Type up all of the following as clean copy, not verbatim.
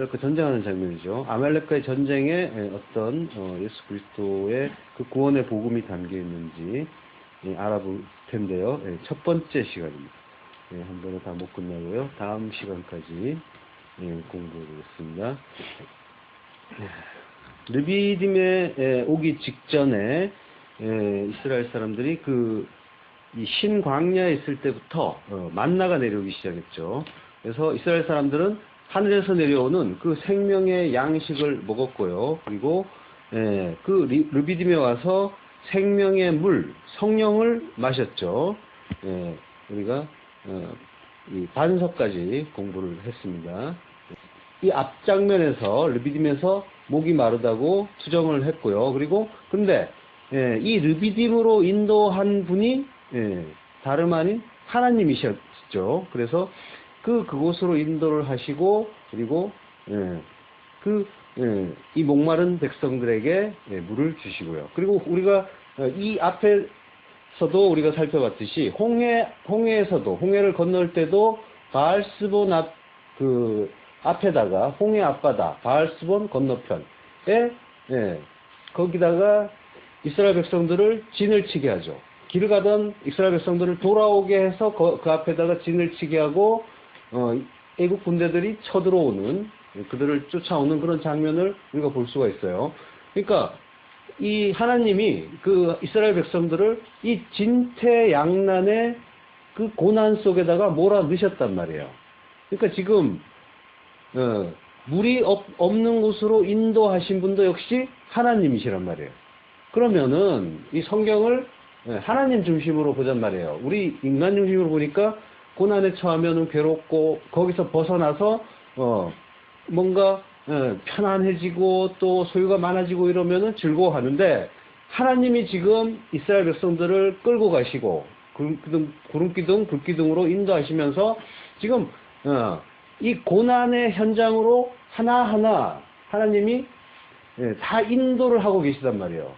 아말렉과 전쟁하는 장면이죠. 아말렉과의 전쟁에 어떤 예수 그리스도의 그 구원의 복음이 담겨 있는지 알아볼 텐데요. 첫 번째 시간입니다. 한 번에 다 못 끝나고요. 다음 시간까지 공부하겠습니다. 르비딤에 오기 직전에 이스라엘 사람들이 이 신광야에 있을 때부터 만나가 내려오기 시작했죠. 그래서 이스라엘 사람들은 하늘에서 내려오는 그 생명의 양식을 먹었고요. 그리고 그 르비딤에 와서 생명의 물, 성령을 마셨죠. 우리가 이 반석까지 공부를 했습니다. 이 앞장면에서 르비딤에서 목이 마르다고 투정을 했고요. 그리고 근데 이 르비딤으로 인도한 분이 다름 아닌 하나님이셨죠. 그래서 그곳으로 인도를 하시고 그리고 이 목마른 백성들에게 물을 주시고요. 그리고 우리가 이 앞에서도 우리가 살펴봤듯이 홍해에서도 홍해를 건널 때도 바알스본 앞에다가 홍해 앞바다 바알스본 건너편에 거기다가 이스라엘 백성들을 진을 치게 하죠. 길을 가던 이스라엘 백성들을 돌아오게 해서 그 앞에다가 진을 치게 하고 애국 군대들이 쳐들어오는, 그들을 쫓아오는 그런 장면을 우리가 볼 수가 있어요. 그러니까 이 하나님이 그 이스라엘 백성들을 이 진퇴양난의 그 고난 속에다가 몰아 넣으셨단 말이에요. 그러니까 지금 물이 없는 곳으로 인도하신 분도 역시 하나님이시란 말이에요. 그러면은 이 성경을 하나님 중심으로 보단 말이에요. 우리 인간 중심으로 보니까 고난에 처하면은 괴롭고 거기서 벗어나서 뭔가 편안해지고 또 소유가 많아지고 이러면은 즐거워하는데, 하나님이 지금 이스라엘 백성들을 끌고 가시고 구름기둥 불기둥으로 인도하시면서 지금 이 고난의 현장으로 하나하나 하나님이 다 인도를 하고 계시단 말이에요.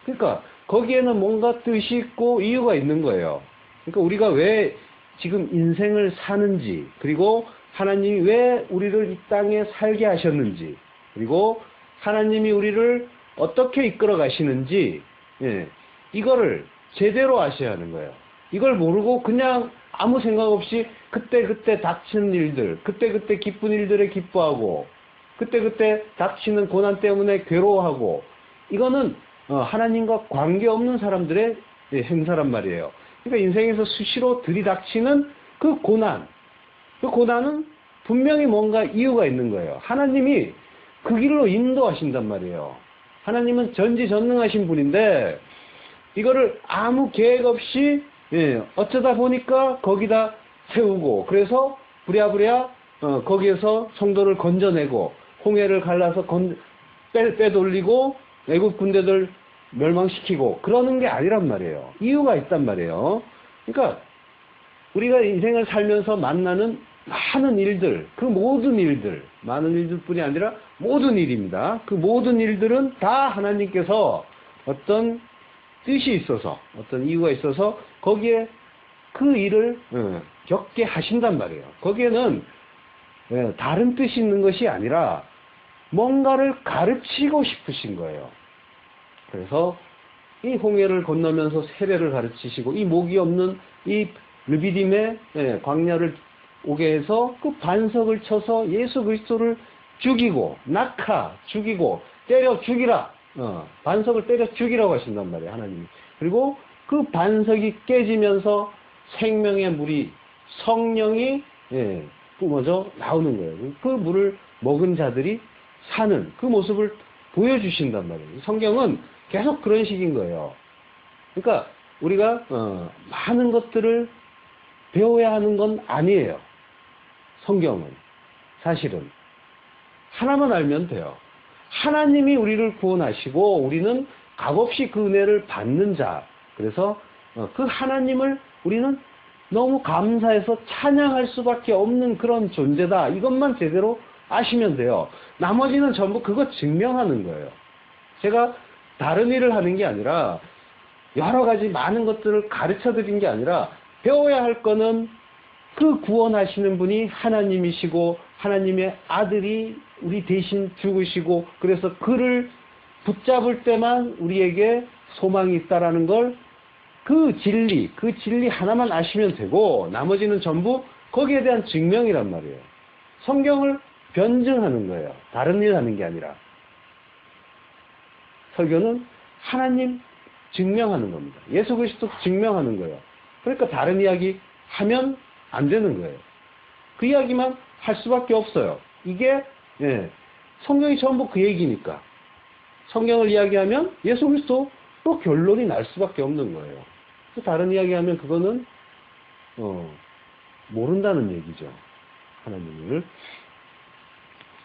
그러니까 거기에는 뭔가 뜻이 있고 이유가 있는 거예요. 그러니까 우리가 왜 지금 인생을 사는지, 그리고 하나님이 왜 우리를 이 땅에 살게 하셨는지, 그리고 하나님이 우리를 어떻게 이끌어 가시는지, 이거를 제대로 아셔야 하는 거예요. 이걸 모르고 그냥 아무 생각 없이 그때그때 닥치는 일들, 그때그때 기쁜 일들에 기뻐하고 그때그때 닥치는 고난 때문에 괴로워하고, 이거는 하나님과 관계없는 사람들의 행사란 말이에요. 그러니까 인생에서 수시로 들이닥치는 그 고난은 분명히 뭔가 이유가 있는 거예요. 하나님이 그 길로 인도하신단 말이에요. 하나님은 전지전능하신 분인데 이거를 아무 계획 없이 어쩌다 보니까 거기다 세우고, 그래서 부랴부랴 거기에서 성도를 건져내고 홍해를 갈라서 빼돌리고 애국 군대들 멸망시키고 그러는 게 아니란 말이에요. 이유가 있단 말이에요. 그러니까 우리가 인생을 살면서 만나는 많은 일들, 그 모든 일들, 많은 일들뿐이 아니라 모든 일입니다. 그 모든 일들은 다 하나님께서 어떤 뜻이 있어서, 어떤 이유가 있어서 거기에 그 일을 겪게 하신단 말이에요. 거기에는 다른 뜻이 있는 것이 아니라 뭔가를 가르치고 싶으신 거예요. 그래서 이 홍해를 건너면서 세례를 가르치시고, 이 목이 없는 이 르비딤의 광야를 오게 해서 그 반석을 쳐서 예수 그리스도를 죽이고, 죽이고, 때려 죽이라, 반석을 때려 죽이라고 하신단 말이에요, 하나님이. 그리고 그 반석이 깨지면서 생명의 물이, 성령이 뿜어져 나오는 거예요. 그 물을 먹은 자들이 사는 그 모습을 보여주신단 말이에요. 성경은 계속 그런 식인 거예요. 그러니까 우리가 많은 것들을 배워야 하는 건 아니에요. 성경은 사실은 하나만 알면 돼요. 하나님이 우리를 구원하시고 우리는 값없이 그 은혜를 받는 자. 그래서 그 하나님을 우리는 너무 감사해서 찬양할 수밖에 없는 그런 존재다. 이것만 제대로 아시면 돼요. 나머지는 전부 그거 증명하는 거예요. 제가 다른 일을 하는 게 아니라, 여러 가지 많은 것들을 가르쳐 드린 게 아니라, 배워야 할 거는 그 구원하시는 분이 하나님이시고 하나님의 아들이 우리 대신 죽으시고 그래서 그를 붙잡을 때만 우리에게 소망이 있다라는 걸 그 진리 하나만 아시면 되고 나머지는 전부 거기에 대한 증명이란 말이에요. 성경을 변증하는 거예요. 다른 일 하는 게 아니라. 설교는 하나님 증명하는 겁니다. 예수 그리스도 증명하는 거예요. 그러니까 다른 이야기 하면 안 되는 거예요. 그 이야기만 할 수밖에 없어요. 이게 성경이 전부 그 얘기니까. 성경을 이야기하면 예수 그리스도 또 결론이 날 수밖에 없는 거예요. 다른 이야기하면 그거는 모른다는 얘기죠. 하나님을.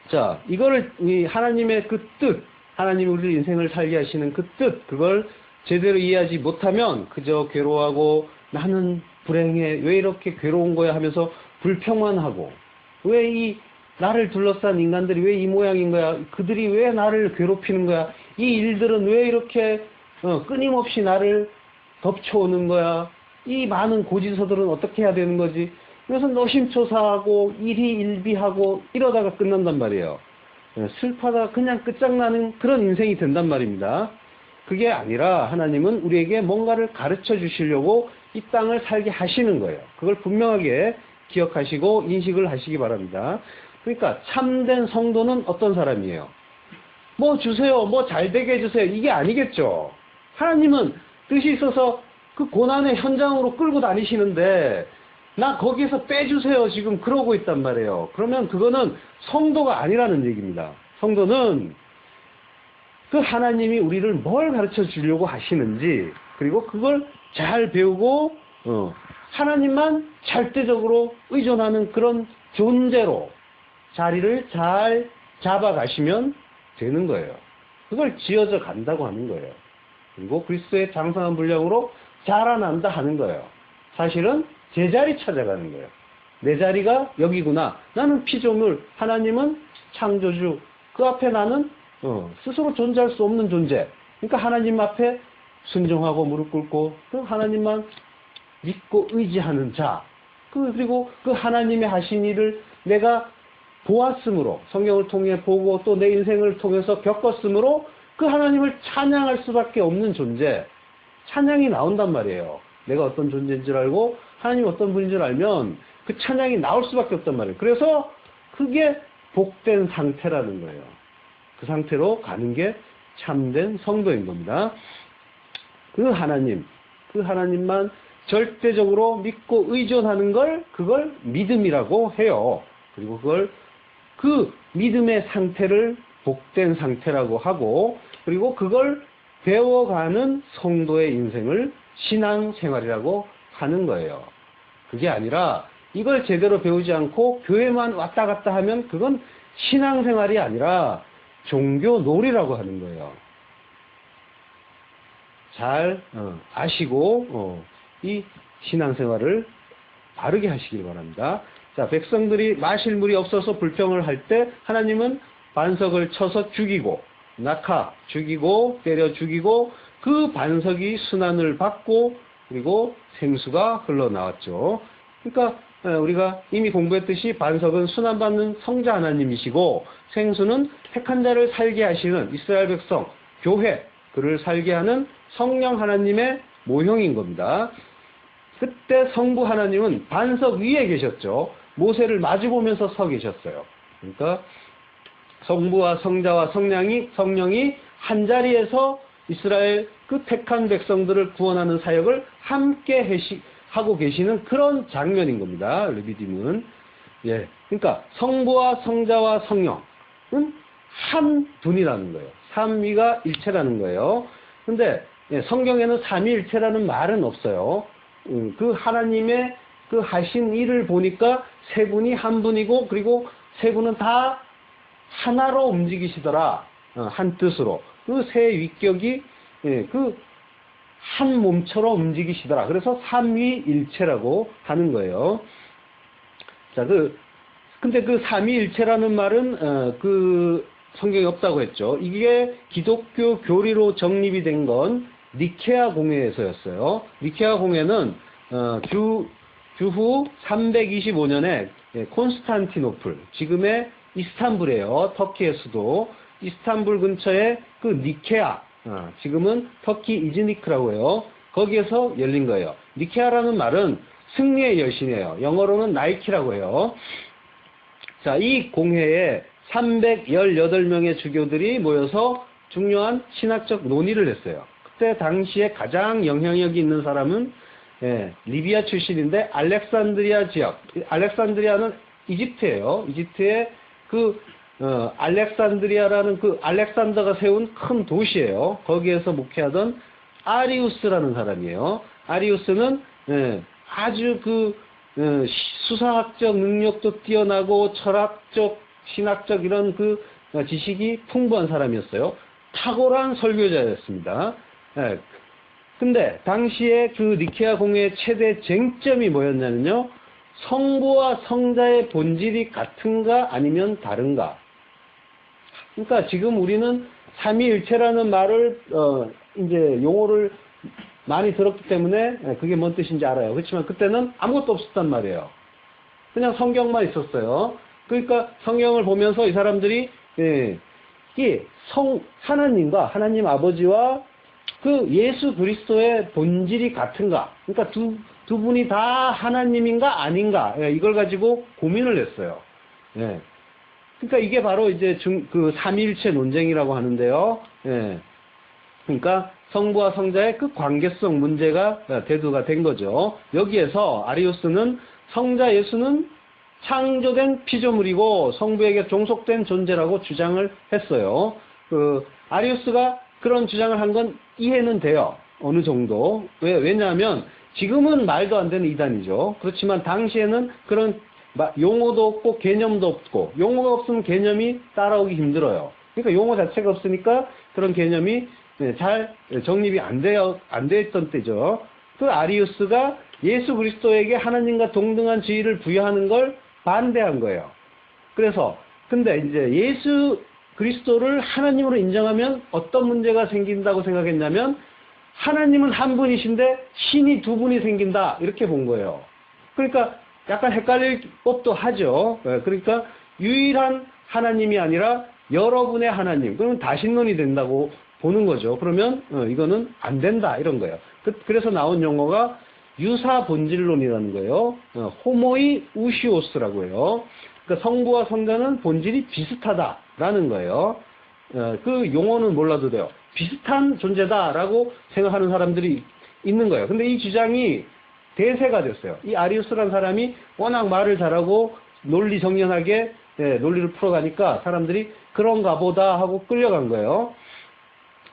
자, 이거를 이 하나님의 그 뜻, 하나님이 우리 인생을 살게 하시는 그 뜻, 그걸 제대로 이해하지 못하면 그저 괴로워하고 나는 불행해, 왜 이렇게 괴로운 거야 하면서 불평만 하고 왜 이 나를 둘러싼 인간들이 왜 이 모양인 거야, 그들이 왜 나를 괴롭히는 거야, 이 일들은 왜 이렇게 끊임없이 나를 덮쳐오는 거야, 이 많은 고지서들은 어떻게 해야 되는 거지, 그래서 노심초사하고 일희일비하고 이러다가 끝난단 말이에요. 슬퍼하다가 그냥 끝장나는 그런 인생이 된단 말입니다. 그게 아니라 하나님은 우리에게 뭔가를 가르쳐 주시려고 이 땅을 살게 하시는 거예요. 그걸 분명하게 기억하시고 인식을 하시기 바랍니다. 그러니까 참된 성도는 어떤 사람이에요? 뭐 주세요, 뭐 잘되게 해주세요, 이게 아니겠죠. 하나님은 뜻이 있어서 그 고난의 현장으로 끌고 다니시는데 나 거기에서 빼주세요 지금 그러고 있단 말이에요. 그러면 그거는 성도가 아니라는 얘기입니다. 성도는 그 하나님이 우리를 뭘 가르쳐 주려고 하시는지, 그리고 그걸 잘 배우고 하나님만 절대적으로 의존하는 그런 존재로 자리를 잘 잡아가시면 되는 거예요. 그걸 지어져 간다고 하는 거예요. 그리고 그리스도의 장성한 분량으로 자라난다 하는 거예요. 사실은 제자리 찾아가는 거예요. 내 자리가 여기구나. 나는 피조물, 하나님은 창조주. 그 앞에 나는 스스로 존재할 수 없는 존재. 그러니까 하나님 앞에 순종하고 무릎 꿇고 그 하나님만 믿고 의지하는 자. 그리고 그 하나님의 하신 일을 내가 보았으므로, 성경을 통해 보고 또 내 인생을 통해서 겪었으므로 그 하나님을 찬양할 수밖에 없는 존재. 찬양이 나온단 말이에요. 내가 어떤 존재인 줄 알고 하나님이 어떤 분인 줄 알면 그 찬양이 나올 수밖에 없단 말이에요. 그래서 그게 복된 상태라는 거예요. 그 상태로 가는 게 참된 성도인 겁니다. 그 하나님만 절대적으로 믿고 의존하는 걸, 그걸 믿음이라고 해요. 그리고 그걸 그 믿음의 상태를 복된 상태라고 하고, 그리고 그걸 배워가는 성도의 인생을 신앙생활이라고 하는 거예요. 그게 아니라 이걸 제대로 배우지 않고 교회만 왔다 갔다 하면 그건 신앙생활이 아니라 종교놀이라고 하는 거예요. 잘 아시고 이 신앙생활을 바르게 하시길 바랍니다. 자, 백성들이 마실 물이 없어서 불평을 할 때 하나님은 반석을 쳐서 죽이고, 낙하 죽이고 때려 죽이고 그 반석이 순환을 받고 그리고 생수가 흘러나왔죠. 그러니까 우리가 이미 공부했듯이 반석은 순환받는 성자 하나님이시고 생수는 택한 자를 살게 하시는 이스라엘 백성, 교회, 그를 살게 하는 성령 하나님의 모형인 겁니다. 그때 성부 하나님은 반석 위에 계셨죠. 모세를 마주보면서 서 계셨어요. 그러니까 성부와 성자와 성령이 한자리에서 이스라엘 그 택한 백성들을 구원하는 사역을 함께 하고 계시는 그런 장면인 겁니다. 르비딤은. 예. 그러니까 성부와 성자와 성령은 한 분이라는 거예요. 삼위가 일체라는 거예요. 근데 성경에는 삼위일체라는 말은 없어요. 그 하나님의 그 하신 일을 보니까 세 분이 한 분이고, 그리고 세 분은 다 하나로 움직이시더라. 한 뜻으로. 그 세 위격이 그 한 몸처럼 움직이시더라. 그래서 삼위일체라고 하는 거예요. 자, 근데 그 삼위일체라는 말은 그 성경에 없다고 했죠. 이게 기독교 교리로 정립이 된 건 니케아 공회에서였어요. 니케아 공회는 주후 325년에 콘스탄티노플, 지금의 이스탄불이에요. 터키의 수도. 이스탄불 근처에 그 니케아, 지금은 터키 이즈니크라고 해요. 거기에서 열린 거예요. 니케아라는 말은 승리의 여신이에요. 영어로는 나이키라고 해요. 자, 이 공회에 318명의 주교들이 모여서 중요한 신학적 논의를 했어요. 그때 당시에 가장 영향력이 있는 사람은 리비아 출신인데 알렉산드리아 지역, 알렉산드리아는 이집트예요. 이집트의 알렉산드리아라는 알렉산더가 세운 큰 도시예요. 거기에서 목회하던 아리우스라는 사람이에요. 아리우스는 아주 수사학적 능력도 뛰어나고 철학적, 신학적 이런 지식이 풍부한 사람이었어요. 탁월한 설교자였습니다. 근데 당시에 니케아 공회의 최대 쟁점이 뭐였냐면요. 성부와 성자의 본질이 같은가 아니면 다른가. 그러니까 지금 우리는 삼위일체라는 말을 이제 용어를 많이 들었기 때문에 그게 뭔 뜻인지 알아요. 그렇지만 그때는 아무것도 없었단 말이에요. 그냥 성경만 있었어요. 그러니까 성경을 보면서 이 사람들이 하나님과 하나님 아버지와 예수 그리스도의 본질이 같은가? 그러니까 두 분이 다 하나님인가 아닌가? 이걸 가지고 고민을 했어요. 그러니까 이게 바로 이제 삼위일체 논쟁이라고 하는데요. 그러니까 성부와 성자의 관계성 문제가 대두가 된 거죠. 여기에서 아리우스는 성자 예수는 창조된 피조물이고 성부에게 종속된 존재라고 주장을 했어요. 아리우스가 그런 주장을 한 건 이해는 돼요. 어느 정도. 왜냐하면 지금은 말도 안 되는 이단이죠. 그렇지만 당시에는 그런 용어도 없고 개념도 없고, 용어가 없으면 개념이 따라오기 힘들어요. 그러니까 용어 자체가 없으니까 그런 개념이 잘 정립이 안 되어 있던 때죠. 아리우스가 예수 그리스도에게 하나님과 동등한 지위를 부여하는 걸 반대한 거예요. 근데 이제 예수 그리스도를 하나님으로 인정하면 어떤 문제가 생긴다고 생각했냐면, 하나님은 한 분이신데 신이 두 분이 생긴다, 이렇게 본 거예요. 그러니까 약간 헷갈릴 법도 하죠. 그러니까 유일한 하나님이 아니라 여러분의 하나님, 그러면 다신론이 된다고 보는 거죠. 그러면 이거는 안 된다, 이런 거예요. 그래서 나온 용어가 유사 본질론이라는 거예요. 호모이 우시오스라고 해요. 그러니까 성부와 성자는 본질이 비슷하다라는 거예요. 그 용어는 몰라도 돼요. 비슷한 존재다라고 생각하는 사람들이 있는 거예요. 근데 이 주장이 대세가 됐어요. 이 아리우스라는 사람이 워낙 말을 잘하고 논리정연하게 논리를 풀어가니까 사람들이 그런가 보다 하고 끌려간 거예요.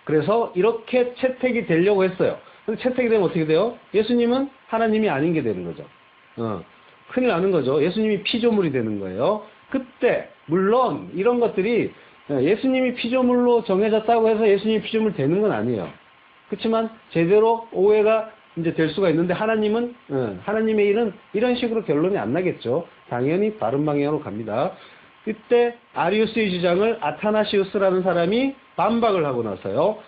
그래서 이렇게 채택이 되려고 했어요. 근데 채택이 되면 어떻게 돼요? 예수님은 하나님이 아닌 게 되는 거죠. 큰일 나는 거죠. 예수님이 피조물이 되는 거예요. 그때 물론 이런 것들이 예수님이 피조물로 정해졌다고 해서 예수님이 피조물 되는 건 아니에요. 그렇지만 제대로 오해가 이제 될 수가 있는데, 하나님의 일은 이런 식으로 결론이 안 나겠죠. 당연히 바른 방향으로 갑니다. 그때 아리우스의 주장을 아타나시우스라는 사람이 반박을 하고 나서요.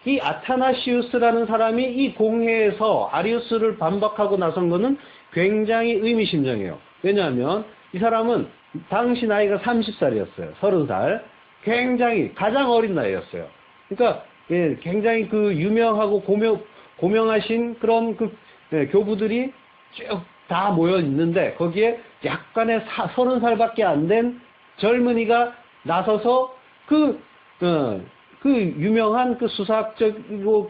이 아타나시우스라는 사람이 이 공회에서 아리우스를 반박하고 나선 거는 굉장히 의미심장해요. 왜냐하면 이 사람은 당시 나이가 30살이었어요. 30살. 굉장히 가장 어린 나이였어요. 그러니까 굉장히 유명하고 고명하신 그런 교부들이 쭉 다 모여 있는데, 거기에 약간의 30살밖에 안 된 젊은이가 나서서 유명한 수사학적이고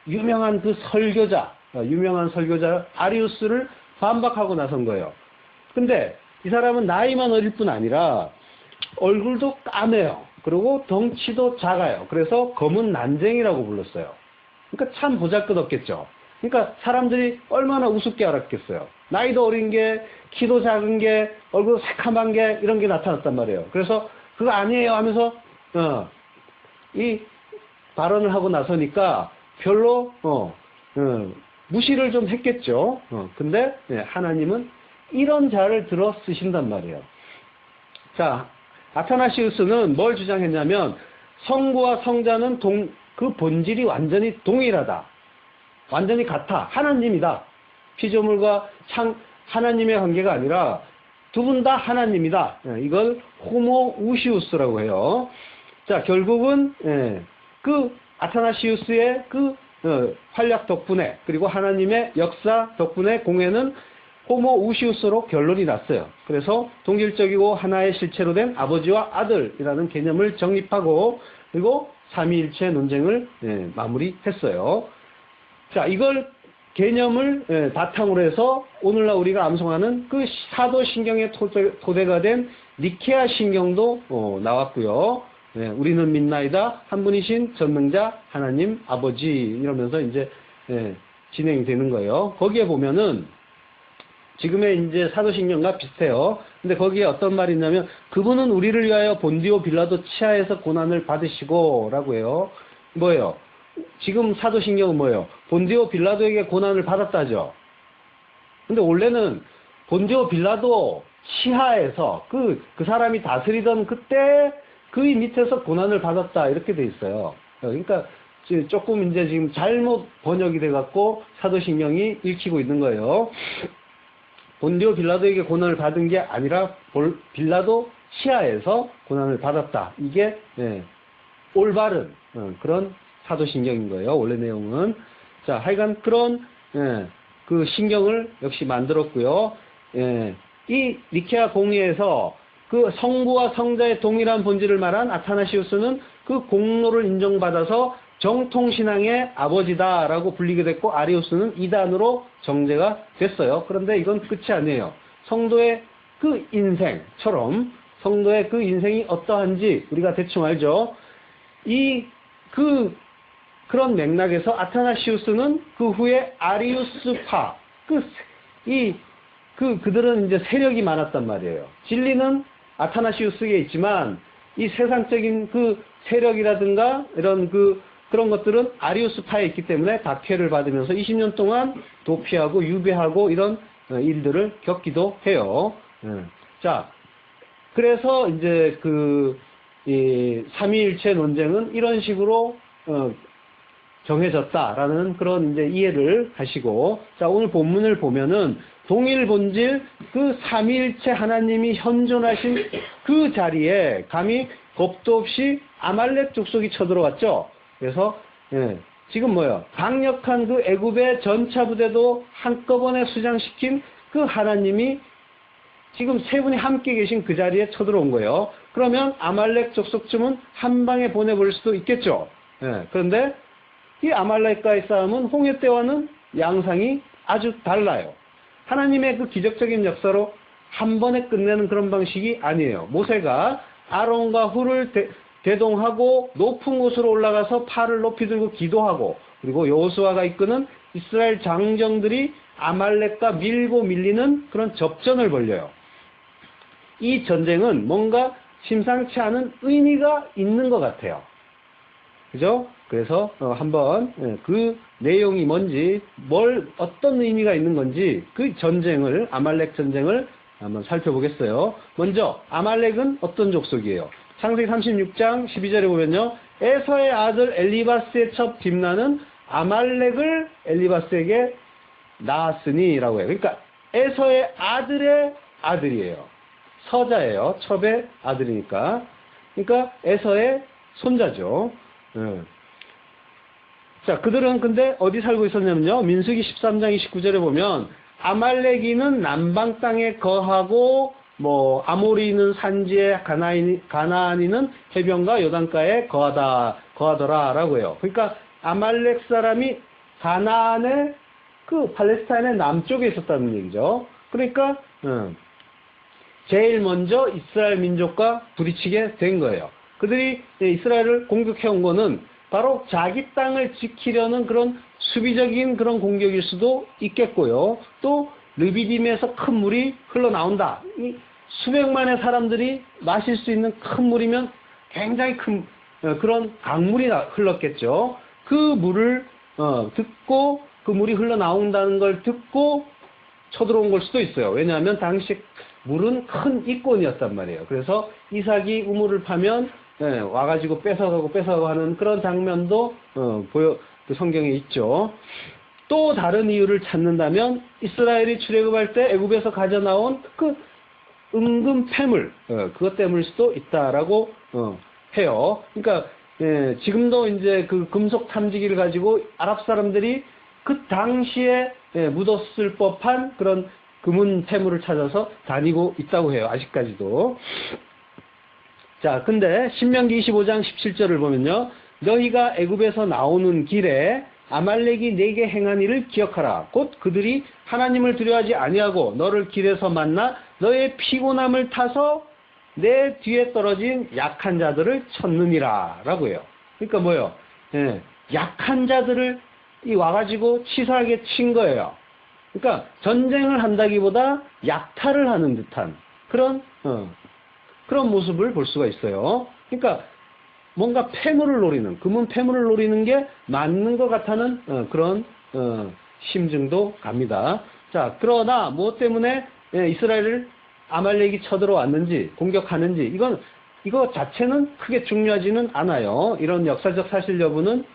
유명한 유명한 설교자 아리우스를 반박하고 나선 거예요. 근데 이 사람은 나이만 어릴 뿐 아니라 얼굴도 까매요. 그리고 덩치도 작아요. 그래서 검은 난쟁이라고 불렀어요. 그러니까 참 보잘것없겠죠. 그러니까 사람들이 얼마나 우습게 알았겠어요. 나이도 어린 게, 키도 작은 게, 얼굴 새카만 게, 이런 게 나타났단 말이에요. 그래서 그거 아니에요 하면서 이 발언을 하고 나서니까 별로 무시를 좀 했겠죠. 근데 하나님은 이런 자를 들어 쓰신단 말이에요. 자, 아타나시우스는 뭘 주장했냐면, 성부와 성자는 그 본질이 완전히 동일하다. 완전히 같아. 하나님이다. 피조물과 하나님의 관계가 아니라 두 분 다 하나님이다. 이걸 호모우시우스라고 해요. 자, 결국은 그 아타나시우스의 그 활약 덕분에 그리고 하나님의 역사 덕분에 공회는 호모우시우스로 결론이 났어요. 그래서 동질적이고 하나의 실체로 된 아버지와 아들이라는 개념을 정립하고 그리고 삼위일체 논쟁을 마무리했어요. 자, 이걸 개념을 바탕으로 해서 오늘날 우리가 암송하는 그 사도신경의 토대가 된 니케아 신경도 나왔고요. 우리는 믿나이다 한 분이신 전능자 하나님 아버지 이러면서 이제 진행이 되는 거예요. 거기에 보면은 지금의 이제 사도신경과 비슷해요. 근데 거기에 어떤 말이 있냐면 그분은 우리를 위하여 본디오 빌라도 치하에서 고난을 받으시고 라고 해요. 뭐예요? 지금 사도신경은 뭐예요? 본디오 빌라도에게 고난을 받았다죠. 근데 원래는 본디오 빌라도 치하에서 그 사람이 다스리던 그때 그의 밑에서 고난을 받았다 이렇게 돼 있어요. 그러니까 조금 이제 지금 잘못 번역이 돼 갖고 사도신경이 읽히고 있는 거예요. 본디오 빌라도에게 고난을 받은 게 아니라 빌라도 치하에서 고난을 받았다. 이게 올바른 그런 사도신경인 거예요. 원래 내용은. 자, 하여간 그런 그 신경을 역시 만들었고요. 이 니케아 공의에서 그 성부와 성자의 동일한 본질을 말한 아타나시우스는 그 공로를 인정받아서 정통신앙의 아버지다라고 불리게 됐고 아리우스는 이단으로 정제가 됐어요. 그런데 이건 끝이 아니에요. 성도의 그 인생처럼 성도의 그 인생이 어떠한지 우리가 대충 알죠. 그런 맥락에서 아타나시우스는 그 후에 아리우스파 그들은 이제 세력이 많았단 말이에요. 진리는 아타나시우스에 있지만 이 세상적인 그 세력이라든가 이런 그런 것들은 아리우스파에 있기 때문에 박해를 받으면서 20년 동안 도피하고 유배하고 이런 일들을 겪기도 해요. 자, 그래서 이제 이 삼위일체 논쟁은 이런 식으로 정해졌다라는 그런 이제 이해를 하시고, 자, 오늘 본문을 보면은 동일 본질 그 삼위일체 하나님이 현존하신 그 자리에 감히 겁도 없이 아말렉 족속이 쳐들어왔죠. 그래서 지금 뭐예요? 강력한 그 애굽의 전차 부대도 한꺼번에 수장시킨 그 하나님이 지금 세 분이 함께 계신 그 자리에 쳐들어온 거예요. 그러면 아말렉 족속쯤은 한 방에 보내버릴 수도 있겠죠. 그런데 이 아말렉과의 싸움은 홍해 때와는 양상이 아주 달라요. 하나님의 그 기적적인 역사로 한 번에 끝내는 그런 방식이 아니에요. 모세가 아론과 훌을 대동하고 높은 곳으로 올라가서 팔을 높이 들고 기도하고, 그리고 여호수아가 이끄는 이스라엘 장정들이 아말렉과 밀고 밀리는 그런 접전을 벌려요. 이 전쟁은 뭔가 심상치 않은 의미가 있는 것 같아요. 그죠? 그래서 한번 그 내용이 뭔지, 어떤 의미가 있는 건지 그 전쟁을, 아말렉 전쟁을 한번 살펴보겠어요. 먼저 아말렉은 어떤 족속이에요? 창세기 36장 12절에 보면요, 에서의 아들 엘리바스의 첩 딥나는 아말렉을 엘리바스에게 낳았으니 라고 해요. 그러니까 에서의 아들의 아들이에요. 서자예요. 첩의 아들이니까. 그러니까 에서의 손자죠. 자, 그들은 근데 어디 살고 있었냐면요, 민수기 13장 29절에 보면 아말렉이는 남방 땅에 거하고 아모리는 산지에, 가나안이는 해변과 요단가에 거하더라라고 해요. 그러니까 아말렉 사람이 가나안의 그 팔레스타인의 남쪽에 있었다는 얘기죠. 그러니까 제일 먼저 이스라엘 민족과 부딪히게 된 거예요. 그들이 이스라엘을 공격해온 거는 바로 자기 땅을 지키려는 그런 수비적인 그런 공격일 수도 있겠고요. 또 르비딤에서 큰 물이 흘러나온다. 이 수백만의 사람들이 마실 수 있는 큰 물이면 굉장히 큰 그런 강물이 흘렀겠죠. 그 물을 듣고, 그 물이 흘러나온다는 걸 듣고 쳐들어온 걸 수도 있어요. 왜냐하면 당시 물은 큰 이권이었단 말이에요. 그래서 이삭이 우물을 파면 와가지고 뺏어가고 하는 그런 장면도 그 성경에 있죠. 또 다른 이유를 찾는다면 이스라엘이 출애굽할 때 애굽에서 가져 나온 그 은금 패물, 그것 때문일 수도 있다라고 해요. 그러니까 지금도 이제 그 금속 탐지기를 가지고 아랍 사람들이 그 당시에 묻었을 법한 그런 금은 패물을 찾아서 다니고 있다고 해요. 아직까지도. 자, 근데 신명기 25장 17절을 보면요. 너희가 애굽에서 나오는 길에 아말렉이 네게 행한 일을 기억하라. 곧 그들이 하나님을 두려워하지 아니하고 너를 길에서 만나 너의 피곤함을 타서 내 뒤에 떨어진 약한 자들을 쳤느니라 라고 해요. 그러니까 뭐예요? 약한 자들을 와가지고 치사하게 친 거예요. 그러니까 전쟁을 한다기보다 약탈을 하는 듯한 그런 모습을 볼 수가 있어요. 그러니까 뭔가 패물을 노리는, 금은 패물을 노리는 게 맞는 것 같다는 그런 심증도 갑니다. 자, 그러나 무엇 때문에 이스라엘을 아말렉이 쳐들어왔는지, 공격하는지, 이거 자체는 크게 중요하지는 않아요. 이런 역사적 사실 여부는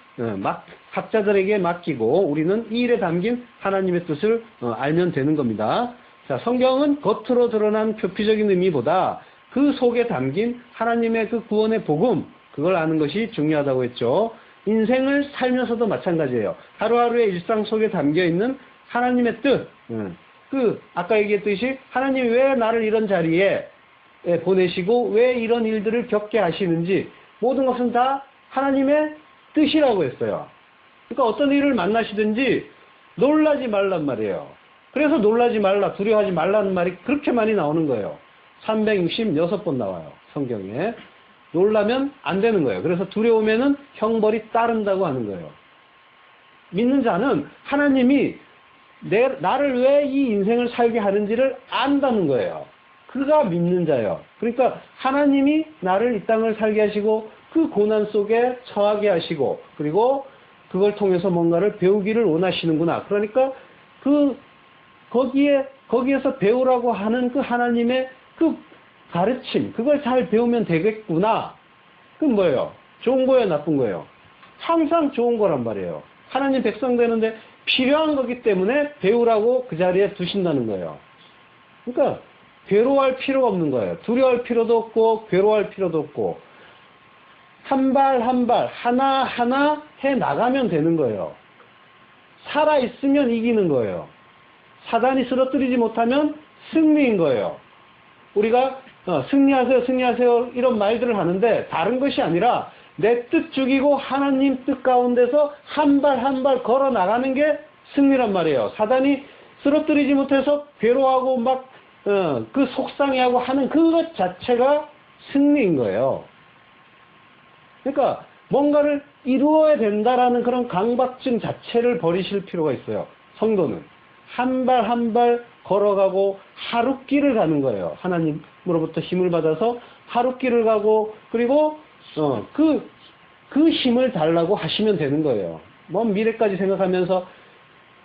학자들에게 맡기고 우리는 이 일에 담긴 하나님의 뜻을 알면 되는 겁니다. 자, 성경은 겉으로 드러난 표피적인 의미보다 그 속에 담긴 하나님의 그 구원의 복음, 그걸 아는 것이 중요하다고 했죠. 인생을 살면서도 마찬가지예요. 하루하루의 일상 속에 담겨있는 하나님의 뜻, 아까 얘기했듯이 하나님이 왜 나를 이런 자리에 보내시고 왜 이런 일들을 겪게 하시는지 모든 것은 다 하나님의 뜻이라고 했어요. 그러니까 어떤 일을 만나시든지 놀라지 말란 말이에요. 그래서 놀라지 말라, 두려워하지 말라는 말이 그렇게 많이 나오는 거예요. 366번 나와요. 성경에. 놀라면 안 되는 거예요. 그래서 두려우면은 형벌이 따른다고 하는 거예요. 믿는 자는 하나님이 나를 왜 이 인생을 살게 하는지를 안다는 거예요. 그가 믿는 자예요. 그러니까 하나님이 나를 이 땅을 살게 하시고 그 고난 속에 처하게 하시고 그리고 그걸 통해서 뭔가를 배우기를 원하시는구나. 그러니까 거기에서 배우라고 하는 그 하나님의 그 가르침, 그걸 잘 배우면 되겠구나. 그건 뭐예요? 좋은 거예요, 나쁜 거예요? 항상 좋은 거란 말이에요. 하나님 백성 되는데 필요한 거기 때문에 배우라고 그 자리에 두신다는 거예요. 그러니까 괴로워할 필요가 없는 거예요. 두려워할 필요도 없고 괴로워할 필요도 없고 한 발 한 발 하나하나 해 나가면 되는 거예요. 살아있으면 이기는 거예요. 사단이 쓰러뜨리지 못하면 승리인 거예요. 우리가 승리하세요, 승리하세요 이런 말들을 하는데 다른 것이 아니라 내 뜻 죽이고 하나님 뜻 가운데서 한 발 한 발 걸어 나가는 게 승리란 말이에요. 사단이 쓰러뜨리지 못해서 괴로워하고 막 그 속상해하고 하는 그것 자체가 승리인 거예요. 그러니까 뭔가를 이루어야 된다라는 그런 강박증 자체를 버리실 필요가 있어요. 성도는 한 발 한 발 걸어가고 하루길을 가는 거예요. 하나님으로부터 힘을 받아서 하루길을 가고 그리고 그 힘을 달라고 하시면 되는 거예요. 먼 미래까지 생각하면서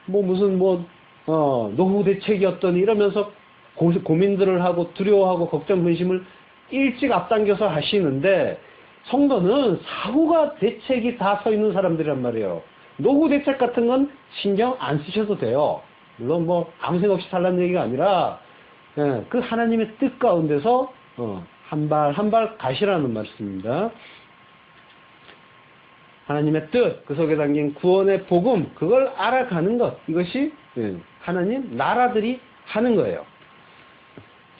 무슨 노후 대책이 어떠니 이러면서 고민들을 하고 두려워하고 걱정 근심을 일찍 앞당겨서 하시는데 성도는 사후가 대책이 다 서 있는 사람들이란 말이에요. 노후 대책 같은 건 신경 안 쓰셔도 돼요. 물론 아무 생각 없이 살라는 얘기가 아니라 그 하나님의 뜻 가운데서 한 발 한 발 가시라는 말씀입니다. 하나님의 뜻, 그 속에 담긴 구원의 복음, 그걸 알아가는 것, 이것이 하나님 나라들이 하는 거예요.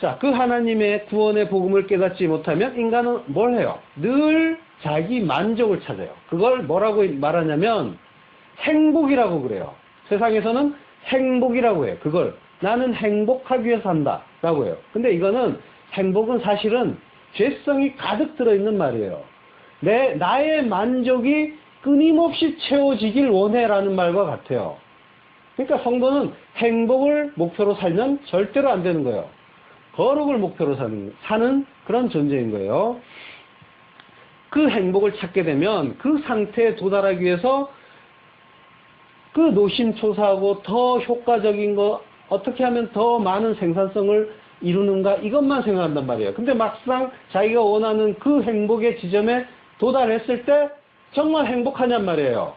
자, 그 하나님의 구원의 복음을 깨닫지 못하면 인간은 뭘 해요? 늘 자기 만족을 찾아요. 그걸 뭐라고 말하냐면 행복이라고 그래요. 세상에서는 행복이라고 해요. 그걸 나는 행복하기 위해서 산다 라고 해요. 근데 이거는 행복은 사실은 죄성이 가득 들어있는 말이에요. 나의 만족이 끊임없이 채워지길 원해라는 말과 같아요. 그러니까 성도는 행복을 목표로 살면 절대로 안 되는 거예요. 거룩을 목표로 사는 그런 존재인 거예요. 그 행복을 찾게 되면 그 상태에 도달하기 위해서 그 노심초사하고 더 효과적인 거, 어떻게 하면 더 많은 생산성을 이루는가, 이것만 생각한단 말이에요. 근데 막상 자기가 원하는 그 행복의 지점에 도달했을 때 정말 행복하냔 말이에요.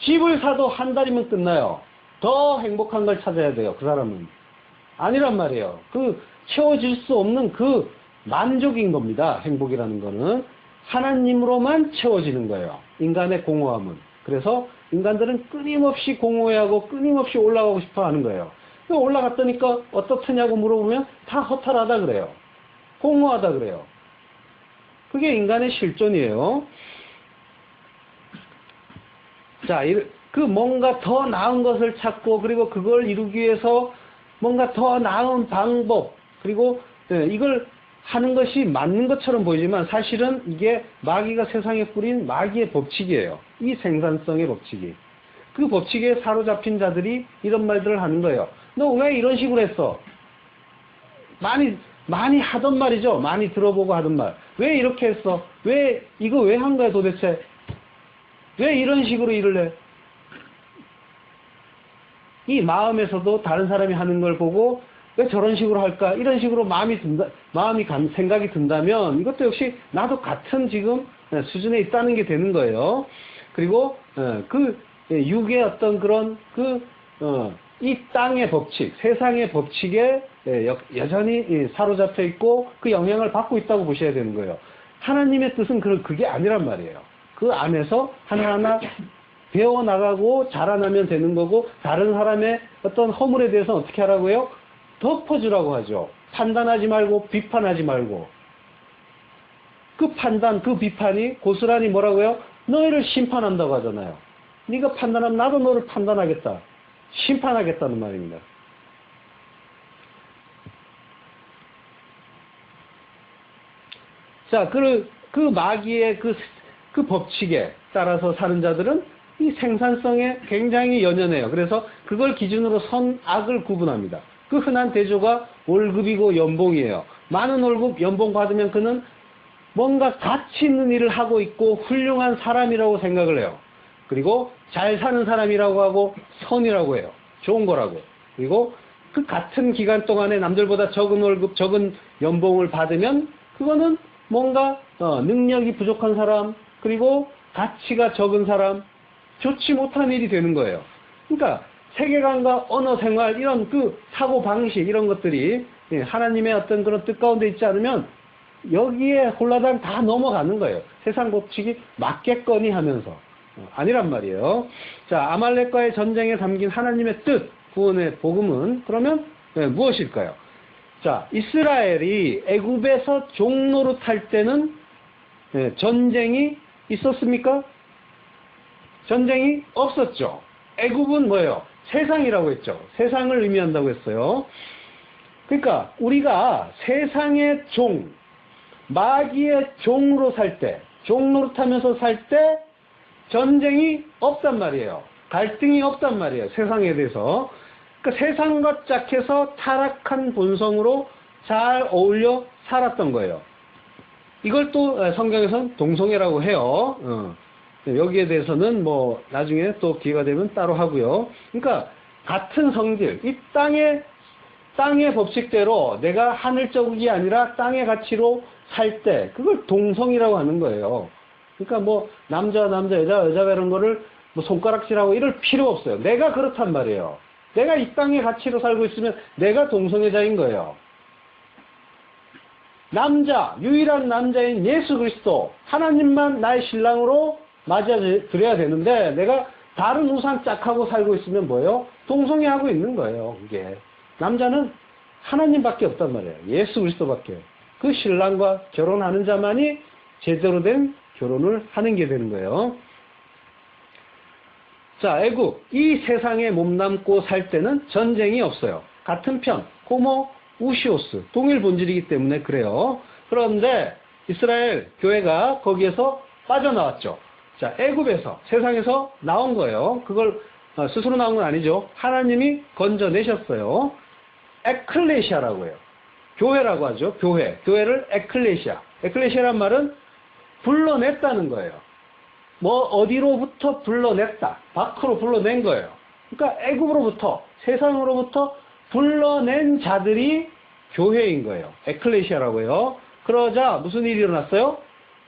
집을 사도 한 달이면 끝나요. 더 행복한 걸 찾아야 돼요. 그 사람은. 아니란 말이에요. 그 채워질 수 없는 그 만족인 겁니다. 행복이라는 거는. 하나님으로만 채워지는 거예요. 인간의 공허함은. 그래서 인간들은 끊임없이 공허해하고 끊임없이 올라가고 싶어 하는 거예요. 올라갔다니까 어떻느냐고 물어보면 다 허탈하다 그래요. 공허하다 그래요. 그게 인간의 실존이에요. 자, 그 뭔가 더 나은 것을 찾고, 그리고 그걸 이루기 위해서 뭔가 더 나은 방법, 그리고 이걸 하는 것이 맞는 것처럼 보이지만 사실은 이게 마귀가 세상에 뿌린 마귀의 법칙이에요. 이 생산성의 법칙이. 그 법칙에 사로잡힌 자들이 이런 말들을 하는 거예요. 너 왜 이런 식으로 했어? 많이 하던 말이죠. 많이 들어보고 하던 말. 왜 이렇게 했어? 이거 왜 한 거야 도대체? 왜 이런 식으로 일을 해? 이 마음에서도 다른 사람이 하는 걸 보고 왜 저런 식으로 할까? 이런 식으로 생각이 든다면 이것도 역시 나도 같은 지금 수준에 있다는 게 되는 거예요. 그리고 그 육의 어떤 그런 이 땅의 법칙, 세상의 법칙에 여전히 사로잡혀 있고 그 영향을 받고 있다고 보셔야 되는 거예요. 하나님의 뜻은 그게 아니란 말이에요. 그 안에서 하나하나 배워나가고 자라나면 되는 거고, 다른 사람의 어떤 허물에 대해서 어떻게 하라고요? 덮어주라고 하죠. 판단하지 말고 비판하지 말고. 그 판단, 그 비판이 고스란히 뭐라고요? 너희를 심판한다고 하잖아요. 네가 판단하면 나도 너를 판단하겠다. 심판하겠다는 말입니다. 자, 그 마귀의 그 법칙에 따라서 사는 자들은 이 생산성에 굉장히 연연해요. 그래서 그걸 기준으로 선악을 구분합니다. 그 흔한 대조가 월급이고 연봉이에요. 많은 월급, 연봉 받으면 그는 뭔가 가치 있는 일을 하고 있고 훌륭한 사람이라고 생각을 해요. 그리고 잘 사는 사람이라고 하고 선이라고 해요. 좋은 거라고. 그리고 그 같은 기간 동안에 남들보다 적은 월급, 적은 연봉을 받으면 그거는 뭔가 능력이 부족한 사람, 그리고 가치가 적은 사람, 좋지 못한 일이 되는 거예요. 그러니까 세계관과 언어 생활, 이런 그 사고 방식, 이런 것들이 하나님의 어떤 그런 뜻 가운데 있지 않으면 여기에 홀라당 다 넘어가는 거예요. 세상 법칙이 맞겠거니 하면서. 아니란 말이에요. 자, 아말렉과의 전쟁에 담긴 하나님의 뜻, 구원의 복음은 그러면 무엇일까요? 자, 이스라엘이 애굽에서 종노릇할 때는 전쟁이 있었습니까? 전쟁이 없었죠. 애굽은 뭐예요? 세상이라고 했죠. 세상을 의미한다고 했어요. 그러니까 우리가 세상의 종, 마귀의 종으로 살 때, 종노릇하면서 살 때 전쟁이 없단 말이에요. 갈등이 없단 말이에요. 세상에 대해서. 그러니까 세상과 짝해서 타락한 본성으로 잘 어울려 살았던 거예요. 이걸 또 성경에서는 동성애라고 해요. 여기에 대해서는 뭐 나중에 또 기회가 되면 따로 하고요. 그러니까 같은 성질, 이 땅의 법칙대로 내가 하늘적이 아니라 땅의 가치로 살 때 그걸 동성이라고 하는 거예요. 그러니까 뭐 남자, 여자가 이런 거를 뭐 손가락질하고 이럴 필요 없어요. 내가 그렇단 말이에요. 내가 이 땅의 가치로 살고 있으면 내가 동성애자인 거예요. 유일한 남자인 예수 그리스도, 하나님만 나의 신랑으로 맞아들여야 되는데 내가 다른 우상 짝하고 살고 있으면 뭐예요? 동성애하고 있는 거예요. 이게 남자는 하나님밖에 없단 말이에요. 예수 그리스도밖에. 그 신랑과 결혼하는 자만이 제대로 된 결혼을 하는 게 되는 거예요. 자, 애굽, 이 세상에 몸담고 살 때는 전쟁이 없어요. 같은 편, 호모 우시오스, 동일 본질이기 때문에 그래요. 그런데 이스라엘 교회가 거기에서 빠져나왔죠. 자, 애굽에서, 세상에서 나온 거예요. 그걸 스스로 나온 건 아니죠. 하나님이 건져내셨어요. 에클레시아라고 해요. 교회라고 하죠. 교회를 에클레시아. 에클레시아란 말은 불러냈다는 거예요. 뭐 어디로부터 불러냈다. 밖으로 불러낸 거예요. 그러니까 애굽으로부터, 세상으로부터 불러낸 자들이 교회인 거예요. 에클레시아라고 해요. 그러자 무슨 일이 일어났어요?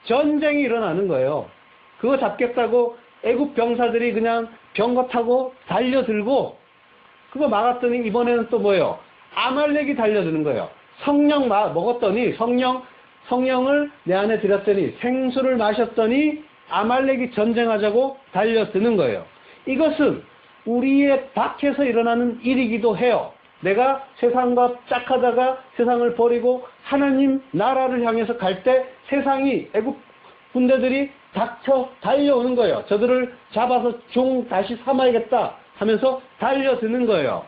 전쟁이 일어나는 거예요. 그거 잡겠다고 애굽 병사들이 그냥 병거 타고 달려들고 그거 막았더니 이번에는 또 뭐예요? 아말렉이 달려드는 거예요. 성령 먹었더니 성령을 내 안에 들였더니 생수를 마셨더니 아말렉이 전쟁하자고 달려드는 거예요. 이것은 우리의 밖에서 일어나는 일이기도 해요. 내가 세상과 짝하다가 세상을 버리고 하나님 나라를 향해서 갈 때 세상이 애굽 군대들이 닥쳐 달려오는 거예요. 저들을 잡아서 종 다시 삼아야겠다 하면서 달려드는 거예요.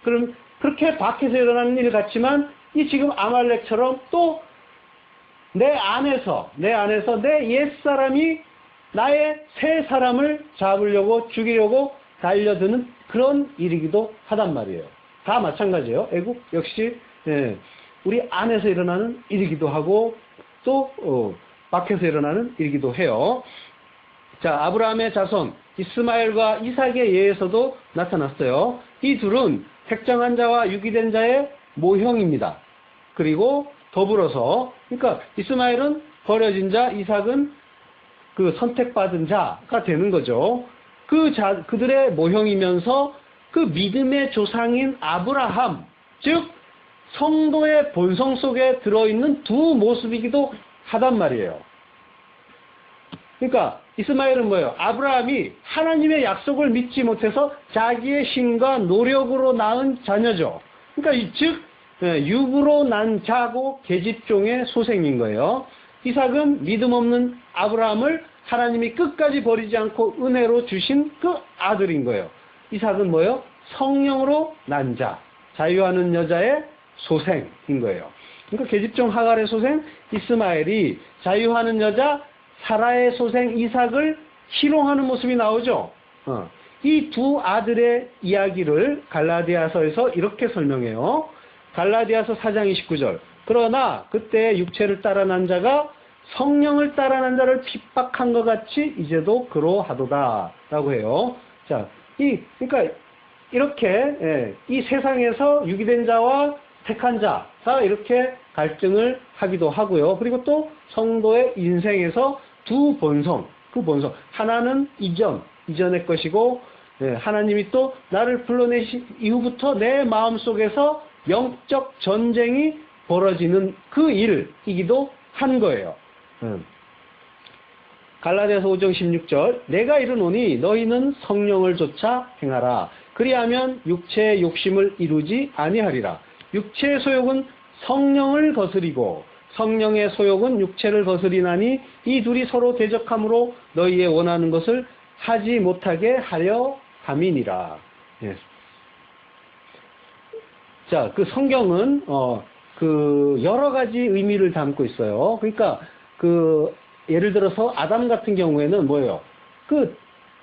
그럼 그렇게 밖에서 일어나는 일 같지만 이 지금 아말렉처럼 또 내 안에서 내 옛사람이 나의 새 사람을 잡으려고 죽이려고 달려드는 그런 일이기도 하단 말이에요. 다 마찬가지예요. 애국 역시 우리 안에서 일어나는 일이기도 하고 또 밖에서 일어나는 일이기도 해요. 자, 아브라함의 자손 이스마엘과 이삭에 의해서도 나타났어요. 이 둘은 택정한 자와 유기된 자의 모형입니다. 그리고 더불어서 그러니까 이스마엘은 버려진 자, 이삭은 그 선택받은 자가 되는 거죠. 그들의 모형이면서 그 믿음의 조상인 아브라함, 즉 성도의 본성 속에 들어있는 두 모습이기도 하단 말이에요. 그러니까 이스마엘은 뭐예요? 아브라함이 하나님의 약속을 믿지 못해서 자기의 힘과 노력으로 낳은 자녀죠. 그러니까 즉 육으로 난 자고 계집종의 소생인 거예요. 이삭은 믿음 없는 아브라함을 하나님이 끝까지 버리지 않고 은혜로 주신 그 아들인 거예요. 이삭은 뭐예요? 성령으로 난 자, 자유하는 여자의 소생인 거예요. 그러니까 계집종 하갈의 소생 이스마엘이 자유하는 여자 사라의 소생 이삭을 희롱하는 모습이 나오죠. 이 두 아들의 이야기를 갈라디아서에서 이렇게 설명해요. 갈라디아서 4장 29절. 그러나 그때 육체를 따라 난 자가 성령을 따라 난 자를 핍박한 것 같이 이제도 그러하도다 라고 해요. 자, 그러니까 이렇게 이 세상에서 유기된 자와 택한 자가 이렇게 갈등을 하기도 하고요. 그리고 또 성도의 인생에서 두 본성, 그 본성 하나는 이전의 것이고 하나님이 또 나를 불러내신 이후부터 내 마음속에서 영적 전쟁이 벌어지는 그 일이기도 한 거예요. 갈라디아서 5장 16절 내가 이르노니 너희는 성령을 좇아 행하라. 그리하면 육체의 욕심을 이루지 아니하리라. 육체의 소욕은 성령을 거스리고 성령의 소욕은 육체를 거스리나니 이 둘이 서로 대적함으로 너희의 원하는 것을 하지 못하게 하려 함이니라. 예. 자, 그 성경은 그 여러 가지 의미를 담고 있어요. 그러니까 그 예를 들어서 아담 같은 경우에는 뭐예요? 그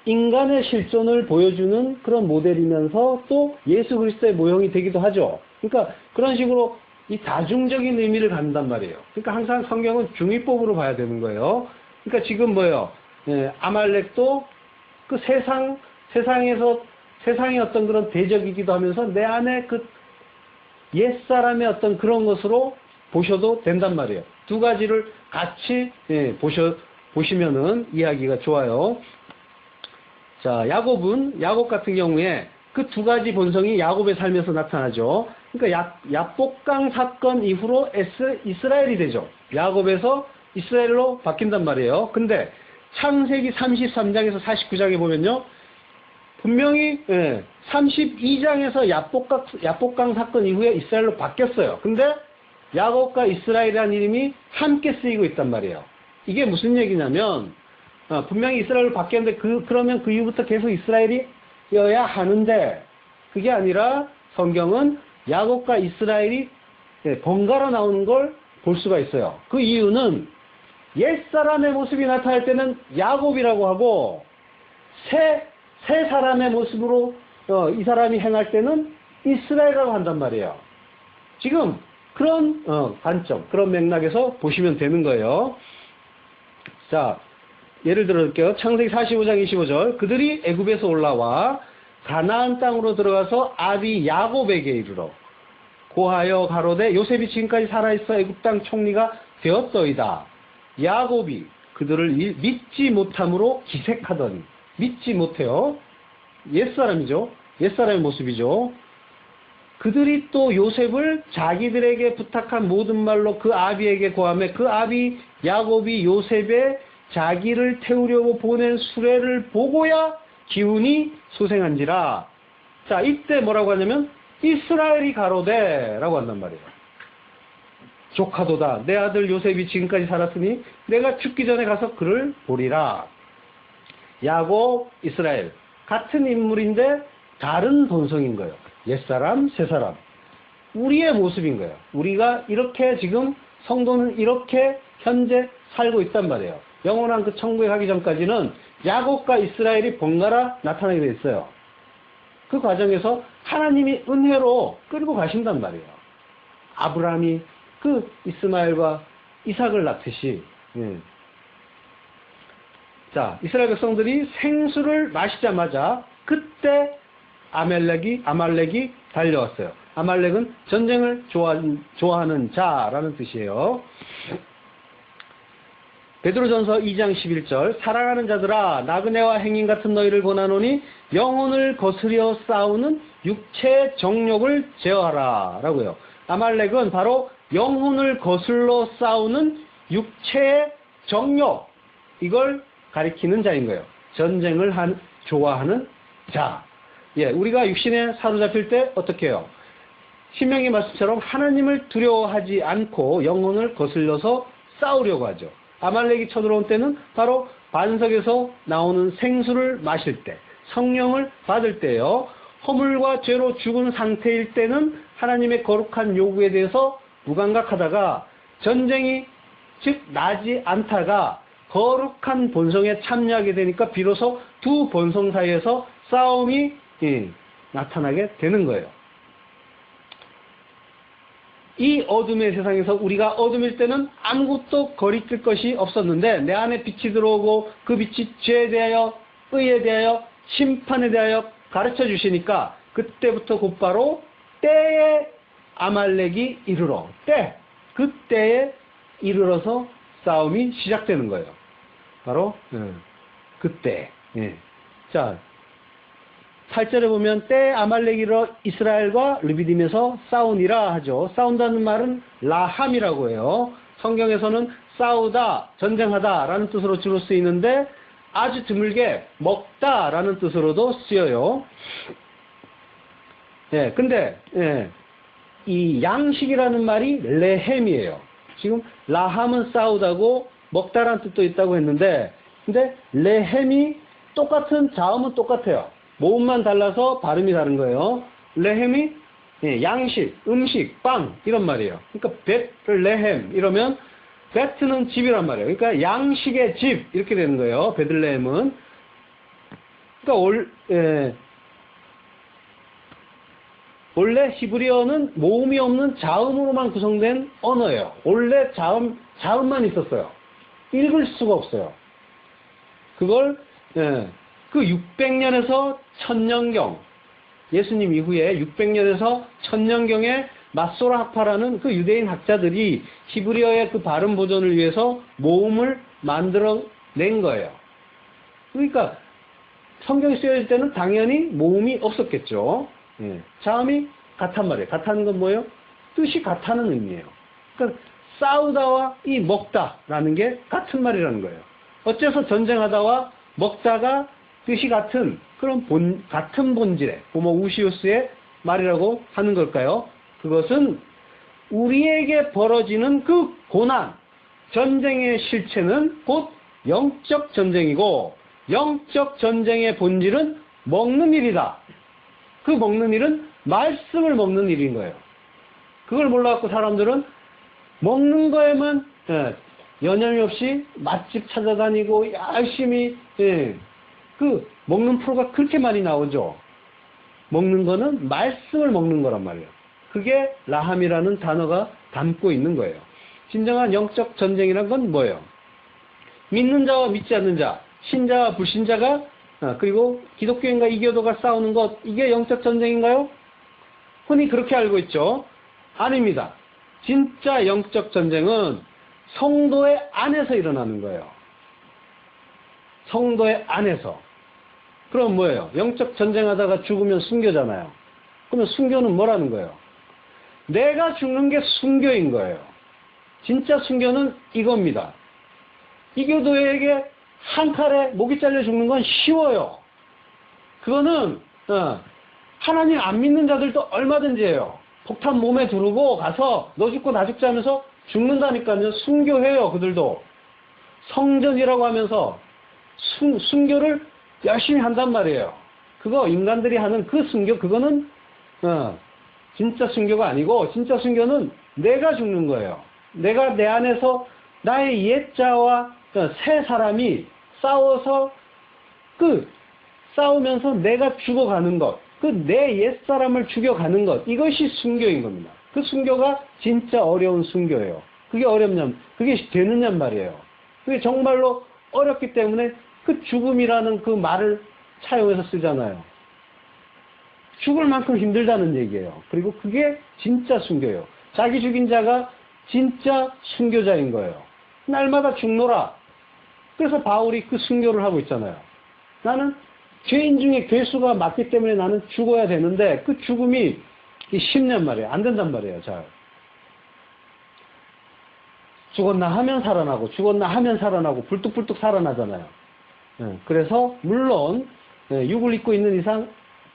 인간의 실존을 보여주는 그런 모델이면서 또 예수 그리스도의 모형이 되기도 하죠. 그러니까 그런 식으로 이 다중적인 의미를 갖는단 말이에요. 그러니까 항상 성경은 중의법으로 봐야 되는 거예요. 그러니까 지금 뭐예요? 아말렉도 그 세상의 어떤 그런 대적이기도 하면서 내 안에 그 옛사람의 어떤 그런 것으로 보셔도 된단 말이에요. 두 가지를 같이 보시면은 이해하기가 좋아요. 자, 야곱 같은 경우에 그 두 가지 본성이 야곱의 삶에서 나타나죠. 그러니까 야복강 사건 이후로 이스라엘이 되죠. 야곱에서 이스라엘로 바뀐단 말이에요. 근데 창세기 33장에서 49장에 보면요. 분명히 32장에서 야복강 사건 이후에 이스라엘로 바뀌었어요. 근데 야곱과 이스라엘이라는 이름이 함께 쓰이고 있단 말이에요. 이게 무슨 얘기냐면 분명히 이스라엘로 바뀌었는데 그러면 그 이후부터 계속 이스라엘이어야 하는데 그게 아니라 성경은 야곱과 이스라엘이 번갈아 나오는 걸 볼 수가 있어요. 그 이유는 옛사람의 모습이 나타날 때는 야곱이라고 하고 새 사람의 모습으로 이 사람이 행할 때는 이스라엘이라고 한단 말이에요. 지금 그런 관점, 그런 맥락에서 보시면 되는 거예요. 자, 예를 들어볼게요. 창세기 45장 25절 그들이 애굽에서 올라와 가나안 땅으로 들어가서 아비 야곱에게 이르러 고하여 가로되 요셉이 지금까지 살아있어 애굽 땅 총리가 되었더이다. 야곱이 그들을 믿지 못함으로 기색하더니. 믿지 못해요. 옛사람이죠. 옛사람의 모습이죠. 그들이 또 요셉을 자기들에게 부탁한 모든 말로 그 아비에게 고하며 그 아비 야곱이 요셉의 자기를 태우려고 보낸 수레를 보고야 기운이 소생한지라. 자, 이때 뭐라고 하냐면 이스라엘이 가로되 라고 한단 말이에요. 조카도다. 내 아들 요셉이 지금까지 살았으니 내가 죽기 전에 가서 그를 보리라. 야곱, 이스라엘 같은 인물인데 다른 본성인 거예요. 옛사람, 새사람. 우리의 모습인 거예요. 우리가 이렇게 지금 성도는 이렇게 현재 살고 있단 말이에요. 영원한 그 천국에 가기 전까지는 야곱과 이스라엘이 번갈아 나타나게 돼 있어요. 그 과정에서 하나님이 은혜로 끌고 가신단 말이에요. 아브라함이 그 이스마엘과 이삭을 낳듯이. 자, 이스라엘 백성들이 생수를 마시자마자 그때 아말렉이 달려왔어요. 아말렉은 전쟁을 좋아하는 자라는 뜻이에요. 베드로전서 2장 11절 사랑하는 자들아 나그네와 행인 같은 너희를 권하노니 영혼을 거스려 싸우는 육체의 정욕을 제어하라 라고요. 아말렉은 바로 영혼을 거슬러 싸우는 육체의 정욕, 이걸 가리키는 자인 거예요. 전쟁을 좋아하는 자. 예, 우리가 육신에 사로잡힐 때 어떻게 해요? 신명기 말씀처럼 하나님을 두려워하지 않고 영혼을 거슬려서 싸우려고 하죠. 아말렉이 쳐들어온 때는 바로 반석에서 나오는 생수를 마실 때, 성령을 받을 때요. 허물과 죄로 죽은 상태일 때는 하나님의 거룩한 요구에 대해서 무감각하다가 전쟁이 즉 나지 않다가 거룩한 본성에 참여하게 되니까 비로소 두 본성 사이에서 싸움이 나타나게 되는 거예요. 이 어둠의 세상에서 우리가 어둠일 때는 아무것도 거리낄 것이 없었는데 내 안에 빛이 들어오고 그 빛이 죄에 대하여 의에 대하여 심판에 대하여 가르쳐 주시니까 그때부터 곧바로 때에 아말렉이 이르러 그때에 이르러서 싸움이 시작되는 거예요. 바로 그때. 자, 8절에 보면 때 아말렉이 이르러 이스라엘과 르비딤에서 싸우니라 하죠. 싸운다는 말은 라함이라고 해요. 성경에서는 싸우다, 전쟁하다 라는 뜻으로 주로 쓰이는데 아주 드물게 먹다 라는 뜻으로도 쓰여요. 근데 이 양식이라는 말이 레헴이에요. 지금 라함은 싸우다고 먹다라는 뜻도 있다고 했는데 근데 레헴이 똑같은 자음은 똑같아요. 모음만 달라서 발음이 다른 거예요. 레헴이 양식, 음식, 빵 이런 말이에요. 그러니까 베틀레헴 이러면 베트는 집이란 말이에요. 그러니까 양식의 집 이렇게 되는 거예요. 베들레헴은. 그러니까 원래 히브리어는 모음이 없는 자음으로만 구성된 언어예요. 원래 자음만 있었어요. 읽을 수가 없어요. 그걸 그 600년에서 1000년경, 예수님 이후에 600년에서 1000년경에 마소라 하파라는 그 유대인 학자들이 히브리어의 그 발음 보존을 위해서 모음을 만들어낸 거예요. 그러니까 성경이 쓰여질 때는 당연히 모음이 없었겠죠. 자음이 같단 말이에요. 같다는 건 뭐예요? 뜻이 같다는 의미예요. 그러니까 싸우다와 이 먹다라는 게 같은 말이라는 거예요. 어째서 전쟁하다와 먹다가 뜻이 같은 그런 같은 본질의 호모우시우스의 말이라고 하는 걸까요? 그것은 우리에게 벌어지는 그 고난, 전쟁의 실체는 곧 영적 전쟁이고 영적 전쟁의 본질은 먹는 일이다. 그 먹는 일은 말씀을 먹는 일인 거예요. 그걸 몰라갖고 사람들은 먹는 거에만 여념이 없이 맛집 찾아다니고 열심히 그 먹는 프로가 그렇게 많이 나오죠. 먹는 거는 말씀을 먹는 거란 말이에요. 그게 라함이라는 단어가 담고 있는 거예요. 진정한 영적 전쟁이란 건 뭐예요? 믿는 자와 믿지 않는 자, 신자와 불신자가 그리고 기독교인과 이교도가 싸우는 것, 이게 영적 전쟁인가요? 흔히 그렇게 알고 있죠. 아닙니다. 진짜 영적 전쟁은 성도의 안에서 일어나는 거예요. 성도의 안에서. 그럼 뭐예요? 영적 전쟁하다가 죽으면 순교잖아요. 그러면 순교는 뭐라는 거예요? 내가 죽는 게 순교인 거예요. 진짜 순교는 이겁니다. 이교도에게 한 칼에 목이 잘려 죽는 건 쉬워요. 그거는 하나님 안 믿는 자들도 얼마든지 해요. 폭탄 몸에 두르고 가서 너 죽고 나 죽자 하면서 죽는다니까요. 순교해요. 그들도. 성전이라고 하면서 순교를 열심히 한단 말이에요. 그거 인간들이 하는 그 순교, 그거는 진짜 순교가 아니고, 진짜 순교는 내가 죽는 거예요. 내가 내 안에서 나의 옛자와 새 사람이 싸워서 싸우면서 내가 죽어가는 것, 내 옛사람을 죽여가는 것, 이것이 순교인 겁니다. 그 순교가 진짜 어려운 순교예요. 그게 그게 되느냔 말이에요. 그게 정말로 어렵기 때문에 그 죽음이라는 그 말을 차용해서 쓰잖아요. 죽을 만큼 힘들다는 얘기예요. 그리고 그게 진짜 순교예요. 자기 죽인 자가 진짜 순교자인 거예요. 날마다 죽노라. 그래서 바울이 그 순교를 하고 있잖아요. 나는 죄인 중에 괴수가 맞기 때문에 나는 죽어야 되는데 그 죽음이 쉽냔 말이에요. 안 된단 말이에요. 잘. 죽었나 하면 살아나고 죽었나 하면 살아나고 불뚝불뚝 살아나잖아요. 그래서 물론 육을 입고 있는 이상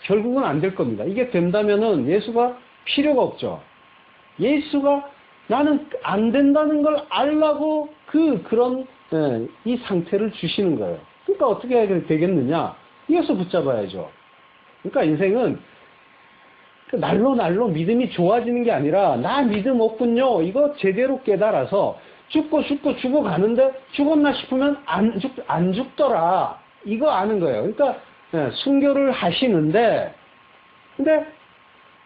결국은 안 될 겁니다. 이게 된다면은 예수가 필요가 없죠. 예수가 나는 안 된다는 걸 알라고 그런 이 상태를 주시는 거예요. 그러니까 어떻게 해야 되겠느냐? 이어서 붙잡아야죠. 그러니까 인생은 날로 믿음이 좋아지는 게 아니라 나 믿음 없군요. 이거 제대로 깨달아서 죽어가는데 죽었나 싶으면 안 죽더라. 이거 아는 거예요. 그러니까 순교를 하시는데 근데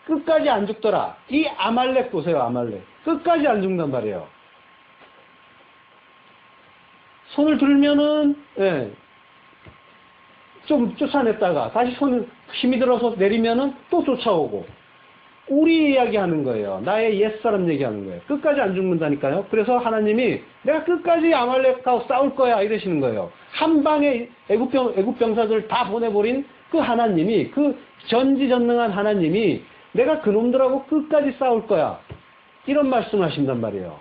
끝까지 안 죽더라. 이 아말렉 보세요. 아말렉. 끝까지 안 죽는단 말이에요. 손을 들면은 좀 쫓아냈다가 다시 손을 힘이 들어서 내리면은 또 쫓아오고 우리 이야기하는 거예요. 나의 옛사람 얘기하는 거예요. 끝까지 안 죽는다니까요. 그래서 하나님이 내가 끝까지 아말렉하고 싸울 거야 이러시는 거예요. 한 방에 애국 병사들 다 보내버린 그 하나님이, 그 전지전능한 하나님이 내가 그놈들하고 끝까지 싸울 거야 이런 말씀하신단 말이에요.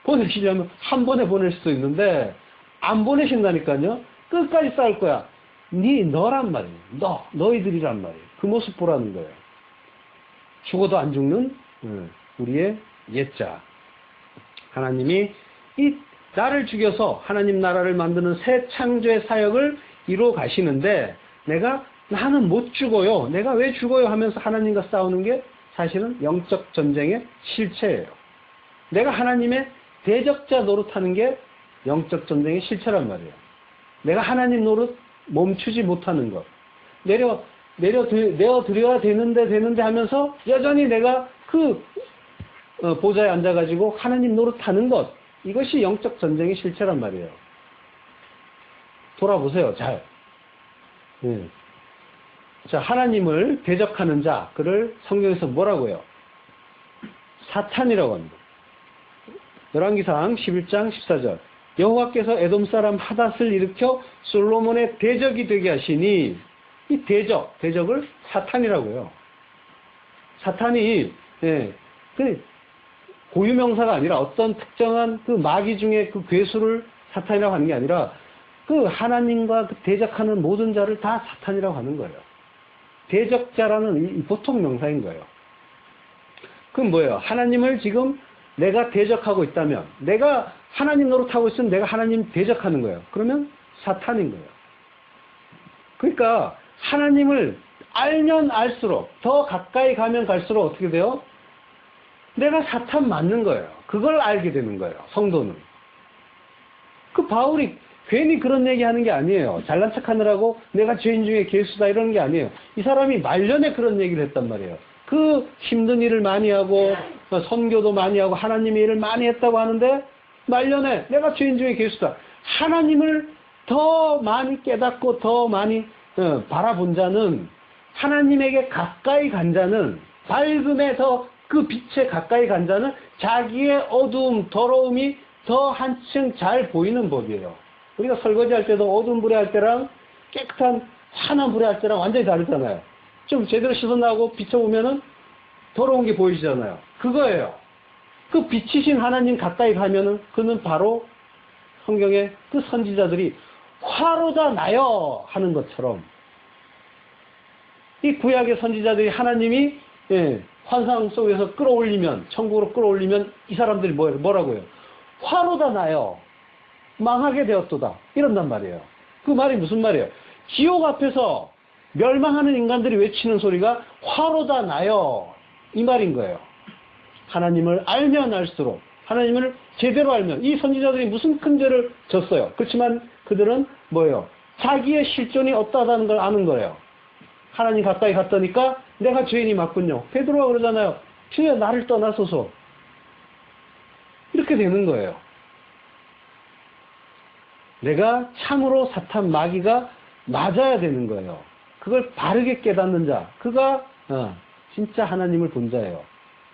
보내시려면 한 번에 보낼 수도 있는데 안 보내신다니까요. 끝까지 싸울 거야. 너란 말이에요. 너희들이란 말이에요. 그 모습 보라는 거예요. 죽어도 안 죽는 우리의 옛자. 하나님이 이 나를 죽여서 하나님 나라를 만드는 새 창조의 사역을 이루어 가시는데 나는 못 죽어요. 내가 왜 죽어요 하면서 하나님과 싸우는 게 사실은 영적 전쟁의 실체예요. 내가 하나님의 대적자 노릇하는 게 영적 전쟁의 실체란 말이에요. 내가 하나님 노릇 멈추지 못하는 것. 내어드려야 되는데 하면서 여전히 내가 보좌에 앉아가지고 하나님 노릇하는 것. 이것이 영적 전쟁의 실체란 말이에요. 돌아보세요. 잘. 자, 하나님을 대적하는 자, 그를 성경에서 뭐라고 해요? 사탄이라고 합니다. 열왕기상 11장 14절. 여호와께서 에돔 사람 하닷을 일으켜 솔로몬의 대적이 되게 하시니 이 대적을 사탄이라고 해요. 사탄이 그 고유명사가 아니라 어떤 특정한 그 마귀 중에 그 괴수를 사탄이라고 하는 게 아니라 그 하나님과 그 대적하는 모든 자를 다 사탄이라고 하는 거예요. 대적자라는 이 보통 명사인 거예요. 그럼 뭐예요? 하나님을 지금 내가 대적하고 있다면, 내가 하나님 노릇하고 있으면 내가 하나님 대적하는 거예요. 그러면 사탄인 거예요. 그러니까 하나님을 알면 알수록, 더 가까이 가면 갈수록 어떻게 돼요? 내가 사탄 맞는 거예요. 그걸 알게 되는 거예요. 성도는. 그 바울이 괜히 그런 얘기 하는 게 아니에요. 잘난 척 하느라고 내가 죄인 중에 괴수다 이러는 게 아니에요. 이 사람이 말년에 그런 얘기를 했단 말이에요. 그 힘든 일을 많이 하고 선교도 많이 하고 하나님의 일을 많이 했다고 하는데 말년에 내가 죄인 중에 괴수다. 하나님을 더 많이 깨닫고 더 많이 바라본 자는, 하나님에게 가까이 간 자는, 밝음에 더 그 빛에 가까이 간 자는 자기의 어두움, 더러움이 더 한층 잘 보이는 법이에요. 우리가 설거지할 때도 어두운 불에 할 때랑 깨끗한 환한 불에 할 때랑 완전히 다르잖아요. 좀 제대로 씻어나고 비춰보면은 더러운 게 보이시잖아요. 그거예요. 그 빛이신 하나님 가까이 가면은 그는 바로 성경에 그 선지자들이 화로다 나여 하는 것처럼 이 구약의 선지자들이 하나님이 환상 속에서 끌어올리면 천국으로 끌어올리면 이 사람들이 뭐라고요? 화로다 나여 망하게 되었도다 이런단 말이에요. 그 말이 무슨 말이에요? 지옥 앞에서 멸망하는 인간들이 외치는 소리가 화로다 나여 이 말인 거예요. 하나님을 알면 알수록 하나님을 제대로 알면 이 선지자들이 무슨 큰 죄를 졌어요. 그렇지만 그들은 뭐예요? 자기의 실존이 어떠하다는 걸 아는 거예요. 하나님 가까이 갔더니까 내가 죄인이 맞군요. 베드로가 그러잖아요. 주여 나를 떠나소서. 이렇게 되는 거예요. 내가 참으로 사탄 마귀가 맞아야 되는 거예요. 그걸 바르게 깨닫는 자, 그가 진짜 하나님을 본 자예요.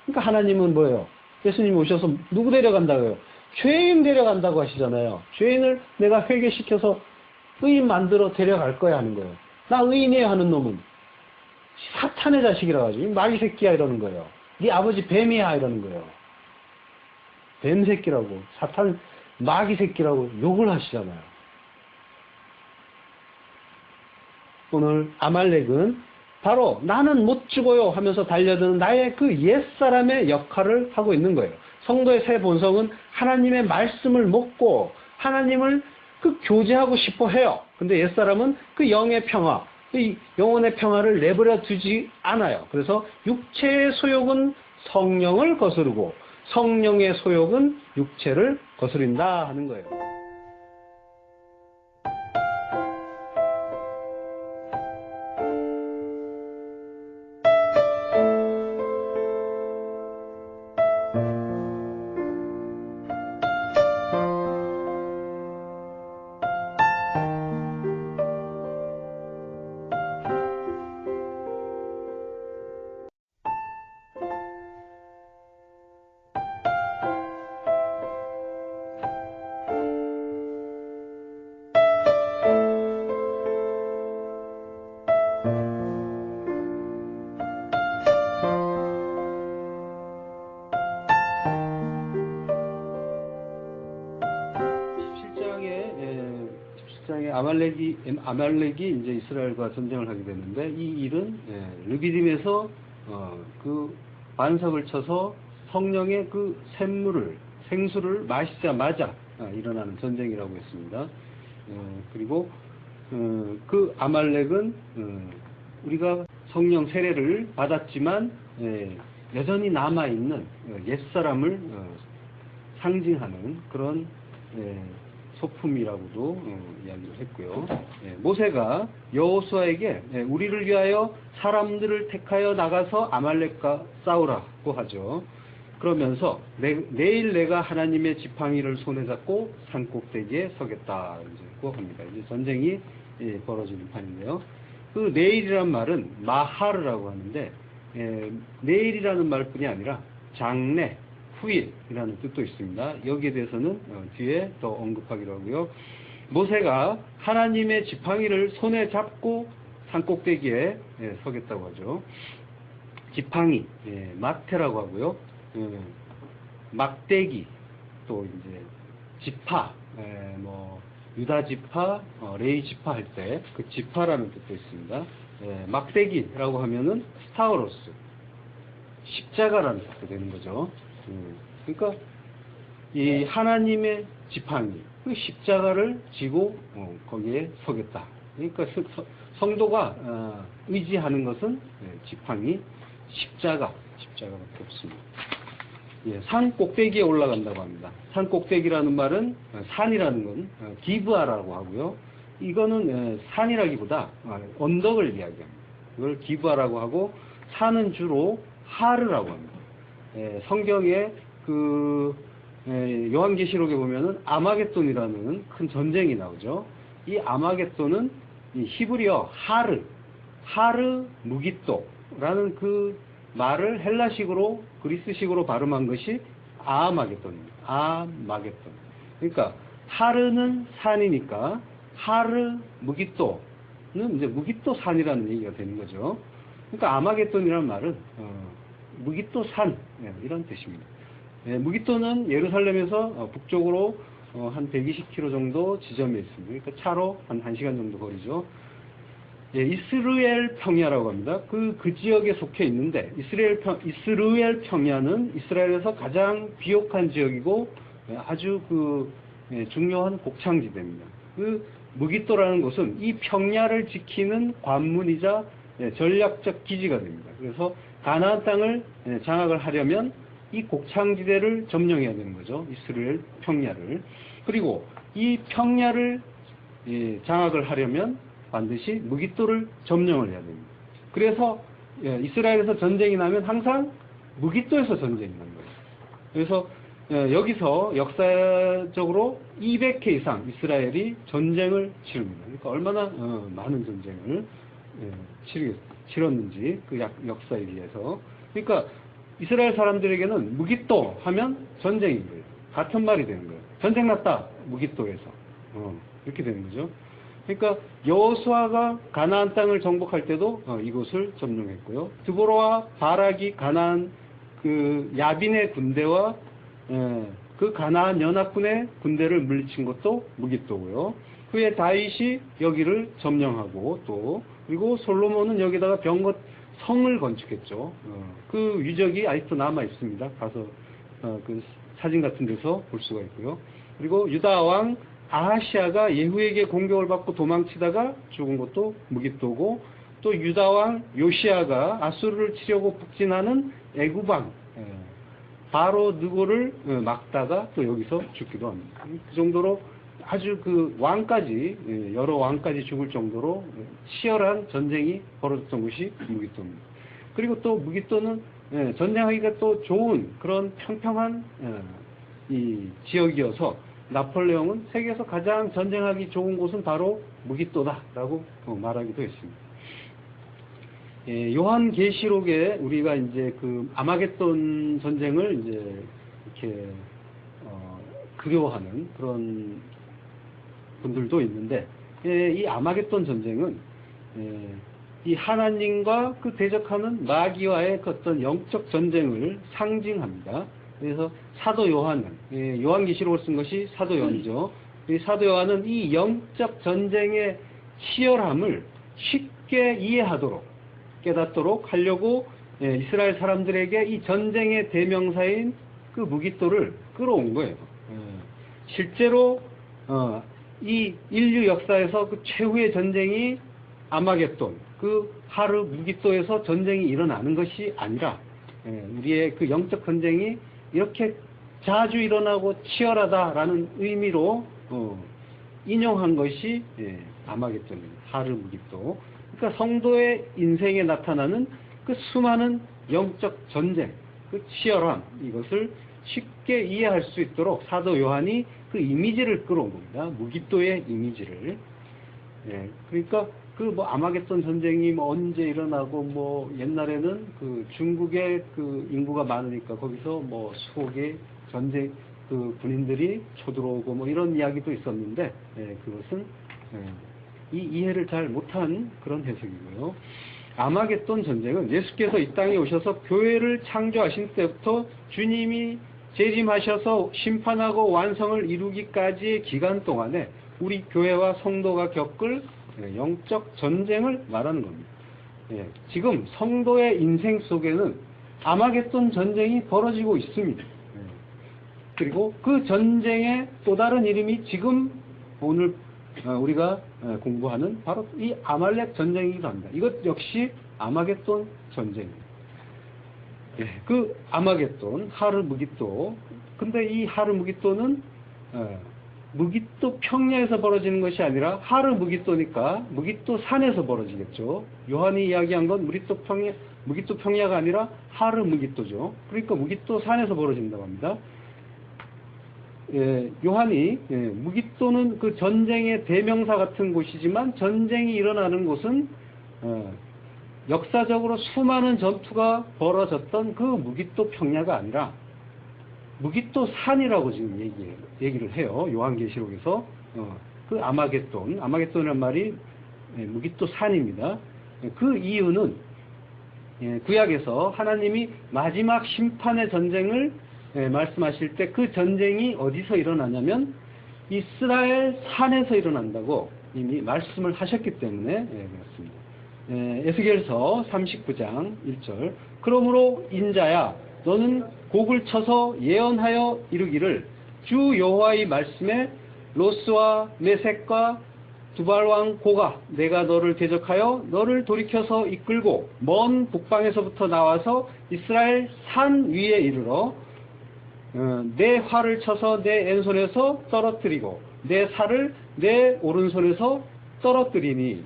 그러니까 하나님은 뭐예요? 예수님이 오셔서 누구 데려간다고요? 죄인 데려간다고 하시잖아요. 죄인을 내가 회개시켜서 의인 만들어 데려갈 거야 하는 거예요. 나 의인이에요 하는 놈은 사탄의 자식이라 하지. 마귀 새끼야 이러는 거예요. 네 아버지 뱀이야 이러는 거예요. 뱀 새끼라고 사탄 마귀 새끼라고 욕을 하시잖아요. 오늘 아말렉은 바로 나는 못 죽어요 하면서 달려드는 나의 그 옛사람의 역할을 하고 있는 거예요. 성도의 새 본성은 하나님의 말씀을 먹고 하나님을 그 교제하고 싶어 해요. 근데 옛사람은 그 영의 평화, 그 영혼의 평화를 내버려 두지 않아요. 그래서 육체의 소욕은 성령을 거스르고 성령의 소욕은 육체를 거스린다 하는 거예요. 아말렉이 이제 이스라엘과 전쟁을 하게 됐는데 이 일은 르비딤에서 그 반석을 쳐서 성령의 그 생수를 마시자마자 일어나는 전쟁이라고 했습니다. 그리고 그 아말렉은 우리가 성령 세례를 받았지만 여전히 남아있는 옛사람을 상징하는 그런 소품이라고도 이야기를 했고요. 모세가 여호수아에게 우리를 위하여 사람들을 택하여 나가서 아말렉과 싸우라고 하죠. 그러면서 내일 내가 하나님의 지팡이를 손에 잡고 산꼭대기에 서겠다고 합니다. 이제 전쟁이 벌어지는 판인데요. 그 내일이란 말은 마하르라고 하는데 내일이라는 말뿐이 아니라 장래, 후일이라는 뜻도 있습니다. 여기에 대해서는 뒤에 더 언급하기로 하고요. 모세가 하나님의 지팡이를 손에 잡고 산꼭대기에 서겠다고 하죠. 지팡이, 막테라고 하고요. 막대기, 또 이제 지파, 유다 지파, 레위 지파 할 때 그 지파라는 뜻도 있습니다. 막대기라고 하면은 스타우로스, 십자가라는 뜻도 되는 거죠. 그러니까 이 하나님의 지팡이, 그 십자가를 지고 거기에 서겠다. 그러니까 성도가 의지하는 것은 지팡이, 십자가밖에 없습니다. 산 꼭대기에 올라간다고 합니다. 산 꼭대기라는 말은 산이라는 건 기브아라고 하고요. 이거는 산이라기보다 언덕을 이야기합니다. 이걸 기브아라고 하고 산은 주로 하르라고 합니다. 성경에 그 요한계시록에 보면은 아마겟돈이라는 큰 전쟁이 나오죠. 이 아마겟돈은 이 히브리어 하르 무기또라는 그 말을 헬라식으로 그리스식으로 발음한 것이 아마겟돈입니다. 아마겟돈. 그러니까 하르는 산이니까 하르 무기또는 이제 무기또 산이라는 얘기가 되는 거죠. 그러니까 아마겟돈이라는 말은 무기또 산 이런 뜻입니다. 무기또는 예루살렘에서 북쪽으로 한 120km 정도 지점에 있습니다. 그러니까 차로 한 1시간 정도 거리죠. 이스르엘 평야라고 합니다. 그 지역에 속해 있는데 이스라엘 평야는 이스라엘에서 가장 비옥한 지역이고 아주 중요한 곡창지대입니다. 그 무기또라는 곳은 이 평야를 지키는 관문이자 전략적 기지가 됩니다. 그래서 가나안 땅을 장악을 하려면 이 곡창지대를 점령해야 되는 거죠. 이스라엘 평야를. 그리고 이 평야를 장악을 하려면 반드시 무기또를 점령을 해야 됩니다. 그래서 이스라엘에서 전쟁이 나면 항상 무기또에서 전쟁이 나는 거예요. 그래서 여기서 역사적으로 200회 이상 이스라엘이 전쟁을 치릅니다. 그러니까 얼마나 많은 전쟁을 치렀는지 그 역사에 비해서. 그러니까 이스라엘 사람들에게는 무기또 하면 전쟁인 거예요. 같은 말이 되는 거예요. 전쟁 났다 무기또에서 이렇게 되는 거죠. 그러니까 여호수아가 가나안 땅을 정복할 때도 이곳을 점령했고요. 드보라와 바락이 가나안 야빈의 군대와 그 가나안 연합군의 군대를 물리친 것도 무기또고요. 후에 다윗이 여기를 점령하고 그리고 솔로몬은 여기다가 성을 건축했죠. 그 유적이 아직도 남아 있습니다. 가서 그 사진 같은 데서 볼 수가 있고요. 그리고 유다 왕 아하시아가 예후에게 공격을 받고 도망치다가 죽은 것도 무기또고, 또 유다 왕 요시아가 아수르를 치려고 북진하는 애굽왕 바로 느고를 막다가 또 여기서 죽기도 합니다. 그 정도로 아주 왕까지 여러 왕까지 죽을 정도로 치열한 전쟁이 벌어졌던 곳이 무기또입니다. 그리고 또 무기또는 전쟁하기가 또 좋은 그런 평평한 이 지역이어서 나폴레옹은 세계에서 가장 전쟁하기 좋은 곳은 바로 무기또다라고 말하기도 했습니다. 요한계시록에 우리가 이제 아마겟돈 전쟁을 이제 이렇게 그려하는 그런 분들도 있는데, 이 아마겟돈 전쟁은 이 하나님과 대적하는 마귀와의 어떤 영적 전쟁을 상징합니다. 그래서 사도 요한은 요한계시록을 쓴 것이 사도 요한이죠. 이 사도 요한은 이 영적 전쟁의 치열함을 쉽게 이해하도록 깨닫도록 하려고 이스라엘 사람들에게 이 전쟁의 대명사인 그 무기또를 끌어온 거예요. 실제로 이 인류 역사에서 그 최후의 전쟁이 아마겟돈, 하르 무기또에서 전쟁이 일어나는 것이 아니라 우리의 그 영적 전쟁이 이렇게 자주 일어나고 치열하다라는 의미로 인용한 것이 아마겟돈입니다. 하르 무기또. 그러니까 성도의 인생에 나타나는 그 수많은 영적 전쟁, 그 치열함, 이것을 쉽게 이해할 수 있도록 사도 요한이 그 이미지를 끌어온 겁니다. 무기또의 이미지를. 그러니까 아마겟돈 전쟁이 언제 일어나고 옛날에는 중국의 인구가 많으니까 거기서 수억의 전쟁 군인들이 쳐들어오고 이런 이야기도 있었는데, 그것은 이 이해를 잘 못한 그런 해석이고요. 아마겟돈 전쟁은 예수께서 이 땅에 오셔서 교회를 창조하신 때부터 주님이 재림하셔서 심판하고 완성을 이루기까지의 기간 동안에 우리 교회와 성도가 겪을 영적 전쟁을 말하는 겁니다. 지금 성도의 인생 속에는 아마겟돈 전쟁이 벌어지고 있습니다. 그리고 그 전쟁의 또 다른 이름이 지금 오늘 우리가 공부하는 바로 이 아말렉 전쟁이기도 합니다. 이것 역시 아마겟돈 전쟁입니다. 그 아마겟돈, 하르 무기또. 근데 이 하르 무기또는 무기또 평야에서 벌어지는 것이 아니라 하르 무기또니까 무기또 산에서 벌어지겠죠. 요한이 이야기한 건 무기또 평야가 아니라 하르 무기또죠. 그러니까 무기또 산에서 벌어진다고 합니다. 요한이 무기또는 그 전쟁의 대명사 같은 곳이지만 전쟁이 일어나는 곳은 역사적으로 수많은 전투가 벌어졌던 그 무기또 평야가 아니라 무기또 산이라고 지금 얘기를 해요. 요한계시록에서. 그 아마겟돈이라는 말이 무기또 산입니다. 그 이유는 구약에서 하나님이 마지막 심판의 전쟁을 말씀하실 때 그 전쟁이 어디서 일어나냐면 이스라엘 산에서 일어난다고 이미 말씀을 하셨기 때문에 그렇습니다. 에스겔서 39장 1절 그러므로 인자야 너는 곡을 쳐서 예언하여 이르기를 주 여호와의 말씀에 로스와 메섹과 두발왕 고가 내가 너를 대적하여 너를 돌이켜서 이끌고 먼 북방에서부터 나와서 이스라엘 산 위에 이르러 내 활을 쳐서 내 왼손에서 떨어뜨리고 내 살을 내 오른손에서 떨어뜨리리니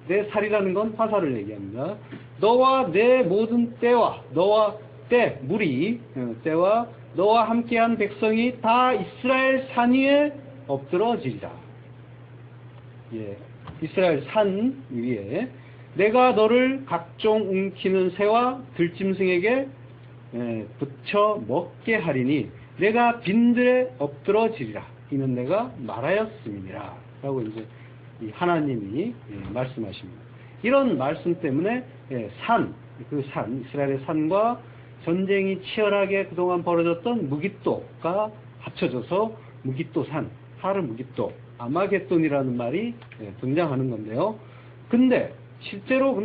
내 살이라는 건 화살을 얘기합니다. 너와 내 모든 떼와 너와 때와 너와 함께한 백성이 다 이스라엘 산 위에 엎드러지리라. 이스라엘 산 위에 내가 너를 각종 움키는 새와 들짐승에게 붙여 먹게 하리니 내가 빈들에 엎드러지리라. 이는 내가 말하였음이니라. 라고 이제 하나님이 말씀하십니다. 이런 말씀 때문에 이스라엘의 산과 전쟁이 치열하게 그동안 벌어졌던 무깃도가 합쳐져서 무깃도산, 하르 무깃도, 아마겟돈이라는 말이 등장하는 건데요. 근데 실제로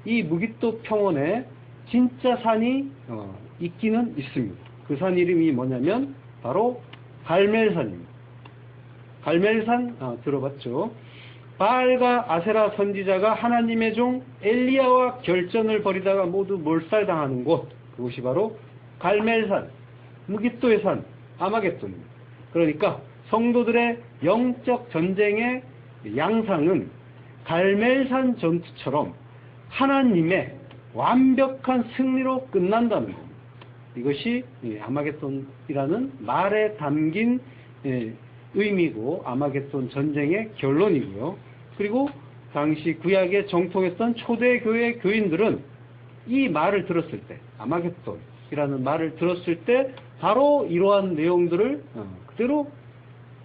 이 무깃도 평원에 진짜 산이 있기는 있습니다. 그 산 이름이 뭐냐면 바로 갈멜산입니다. 갈멜산 들어봤죠? 바알과 아세라 선지자가 하나님의 종 엘리야와 결전을 벌이다가 모두 몰살당하는 곳, 그곳이 바로 갈멜산, 무깃도의 산, 아마겟돈입니다. 그러니까 성도들의 영적 전쟁의 양상은 갈멜산 전투처럼 하나님의 완벽한 승리로 끝난다는 겁니다. 이것이 아마겟돈이라는 말에 담긴 의미고 아마겟돈 전쟁의 결론이고요. 그리고 당시 구약에 정통했던 초대교회 교인들은 이 말을 들었을 때, 아마겟돈이라는 말을 들었을 때 바로 이러한 내용들을 그대로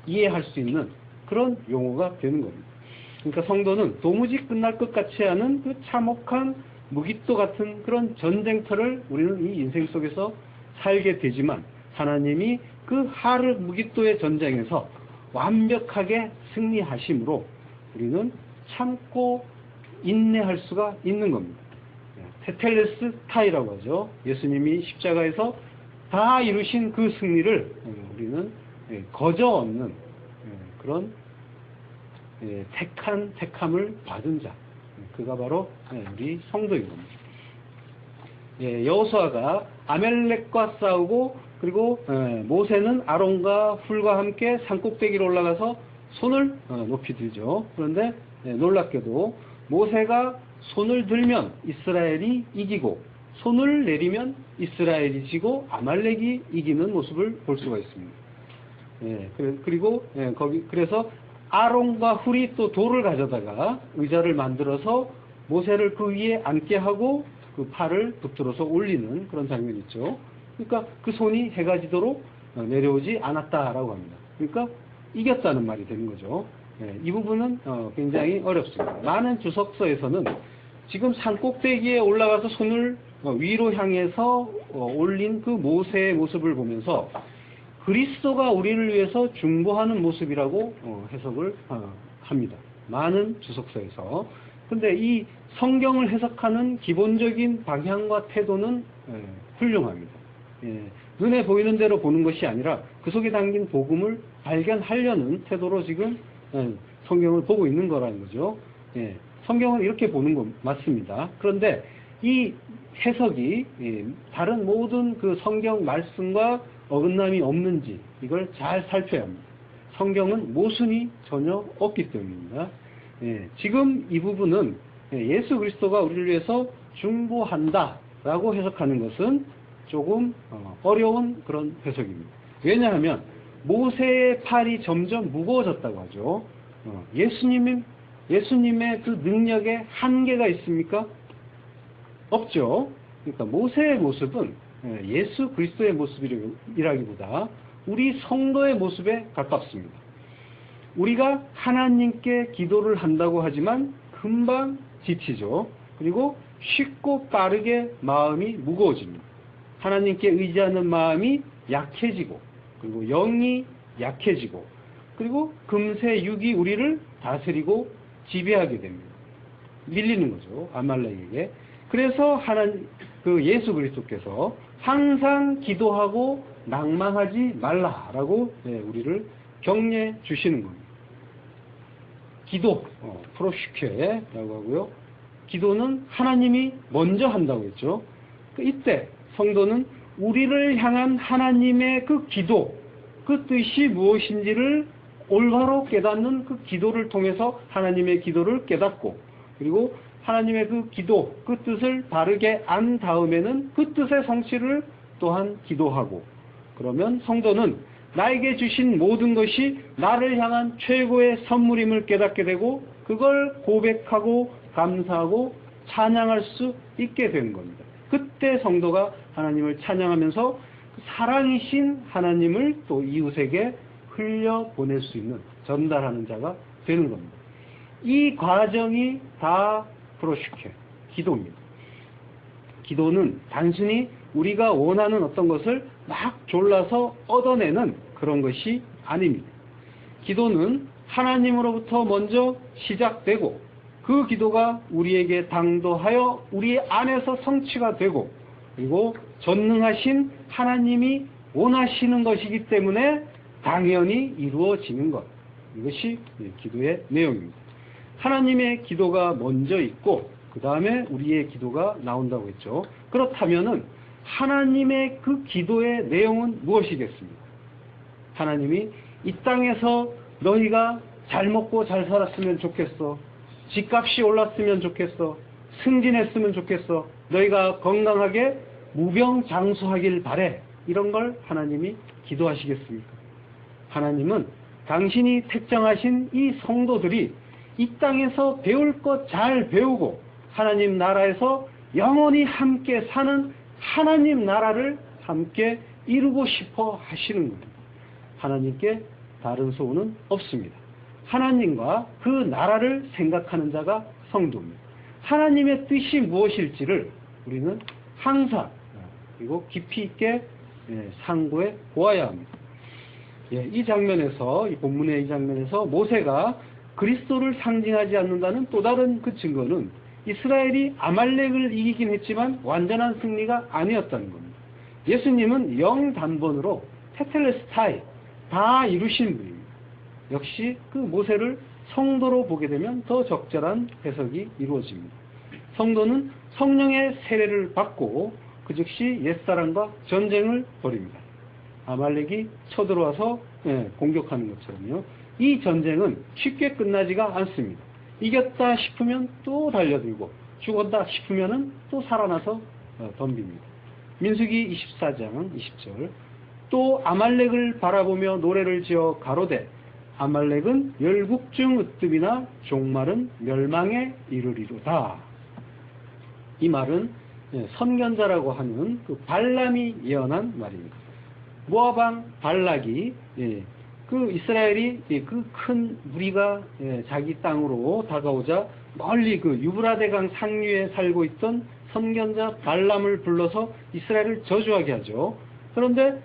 이해할 수 있는 그런 용어가 되는 겁니다. 그러니까 성도는 도무지 끝날 것 같지 않은 그 참혹한 무깃도 같은 그런 전쟁터를 우리는 이 인생 속에서 살게 되지만 하나님이 그 하르 무깃도의 전쟁에서 완벽하게 승리하심으로 우리는 참고 인내할 수가 있는 겁니다. 테텔레스 타이라고 하죠. 예수님이 십자가에서 다 이루신 그 승리를 우리는 거저 얻는 그런 택함을 받은 자, 그가 바로 우리 성도인 겁니다. 여호수아가 아멜렉과 싸우고 그리고 모세는 아론과 훌과 함께 산꼭대기로 올라가서 손을 높이 들죠. 그런데 놀랍게도 모세가 손을 들면 이스라엘이 이기고 손을 내리면 이스라엘이 지고 아말렉이 이기는 모습을 볼 수가 있습니다. 그리고 그래서 아론과 훌이 또 돌을 가져다가 의자를 만들어서 모세를 그 위에 앉게 하고 그 팔을 붙들어서 올리는 그런 장면이 있죠. 그러니까 그 손이 해가 지도록 내려오지 않았다라고 합니다. 그러니까 이겼다는 말이 되는 거죠. 이 부분은 굉장히 어렵습니다. 많은 주석서에서는 지금 산꼭대기에 올라가서 손을 위로 향해서 올린 그 모세의 모습을 보면서 그리스도가 우리를 위해서 중보하는 모습이라고 해석을 합니다. 많은 주석서에서. 근데 이 성경을 해석하는 기본적인 방향과 태도는 훌륭합니다. 눈에 보이는 대로 보는 것이 아니라 그 속에 담긴 복음을 발견하려는 태도로 지금 성경을 보고 있는 거라는 거죠. 성경을 이렇게 보는 건 맞습니다. 그런데 이 해석이 다른 모든 그 성경 말씀과 어긋남이 없는지 이걸 잘 살펴야 합니다. 성경은 모순이 전혀 없기 때문입니다. 지금 이 부분은 예수 그리스도가 우리를 위해서 중보한다라고 해석하는 것은 조금 어려운 그런 해석입니다. 왜냐하면 모세의 팔이 점점 무거워졌다고 하죠. 예수님의 그 능력에 한계가 있습니까? 없죠. 그러니까 모세의 모습은 예수 그리스도의 모습이라기보다 우리 성도의 모습에 가깝습니다. 우리가 하나님께 기도를 한다고 하지만 금방 지치죠. 그리고 쉽고 빠르게 마음이 무거워집니다. 하나님께 의지하는 마음이 약해지고, 그리고 영이 약해지고, 그리고 금세 육이 우리를 다스리고 지배하게 됩니다. 밀리는 거죠, 아말렉에게. 그래서 예수 그리스도께서 항상 기도하고 낭망하지 말라라고 우리를 격려해 주시는 겁니다. 기도, 프로시케라고 하고요. 기도는 하나님이 먼저 한다고 했죠. 이때 성도는 우리를 향한 하나님의 그 기도, 그 뜻이 무엇인지를 올바로 깨닫는 그 기도를 통해서 하나님의 기도를 깨닫고, 그리고 하나님의 그 기도, 그 뜻을 바르게 안 다음에는 그 뜻의 성취를 또한 기도하고, 그러면 성도는 나에게 주신 모든 것이 나를 향한 최고의 선물임을 깨닫게 되고, 그걸 고백하고 감사하고 찬양할 수 있게 되는 겁니다. 그때 성도가 하나님을 찬양하면서 사랑이신 하나님을 또 이웃에게 흘려보낼 수 있는, 전달하는 자가 되는 겁니다. 이 과정이 다 프로시케, 기도입니다. 기도는 단순히 우리가 원하는 어떤 것을 막 졸라서 얻어내는 그런 것이 아닙니다. 기도는 하나님으로부터 먼저 시작되고, 그 기도가 우리에게 당도하여 우리 안에서 성취가 되고, 그리고 전능하신 하나님이 원하시는 것이기 때문에 당연히 이루어지는 것. 이것이 기도의 내용입니다. 하나님의 기도가 먼저 있고 그 다음에 우리의 기도가 나온다고 했죠. 그렇다면은 하나님의 그 기도의 내용은 무엇이겠습니까? 하나님이 이 땅에서 너희가 잘 먹고 잘 살았으면 좋겠어. 집값이 올랐으면 좋겠어. 승진했으면 좋겠어. 너희가 건강하게 무병장수하길 바래. 이런 걸 하나님이 기도하시겠습니까? 하나님은 당신이 택정하신 이 성도들이 이 땅에서 배울 것 잘 배우고 하나님 나라에서 영원히 함께 사는 하나님 나라를 함께 이루고 싶어 하시는 겁니다. 하나님께 다른 소원은 없습니다. 하나님과 그 나라를 생각하는 자가 성도입니다. 하나님의 뜻이 무엇일지를 우리는 항상 그리고 깊이 있게 상고해 보아야 합니다. 이 장면에서, 이 본문의 이 장면에서 모세가 그리스도를 상징하지 않는다는 또 다른 그 증거는 이스라엘이 아말렉을 이기긴 했지만 완전한 승리가 아니었다는 겁니다. 예수님은 영단번으로 테텔레스타이 다 이루신 분입니다. 역시 그 모세를 성도로 보게 되면 더 적절한 해석이 이루어집니다. 성도는 성령의 세례를 받고 그 즉시 옛사람과 전쟁을 벌입니다. 아말렉이 쳐들어와서 공격하는 것처럼요. 이 전쟁은 쉽게 끝나지가 않습니다. 이겼다 싶으면 또 달려들고 죽었다 싶으면 또 살아나서 덤빕니다. 민수기 24장 20절 또 아말렉을 바라보며 노래를 지어 가로되 아말렉은 열국중 으뜸이나 종말은 멸망에 이르리로다. 이 말은 선견자라고 하는 그 발람이 예언한 말입니다. 모압왕 발락이 그 이스라엘이 그 큰 무리가 자기 땅으로 다가오자 멀리 그 유브라데강 상류에 살고 있던 선견자 발람을 불러서 이스라엘을 저주하게 하죠. 그런데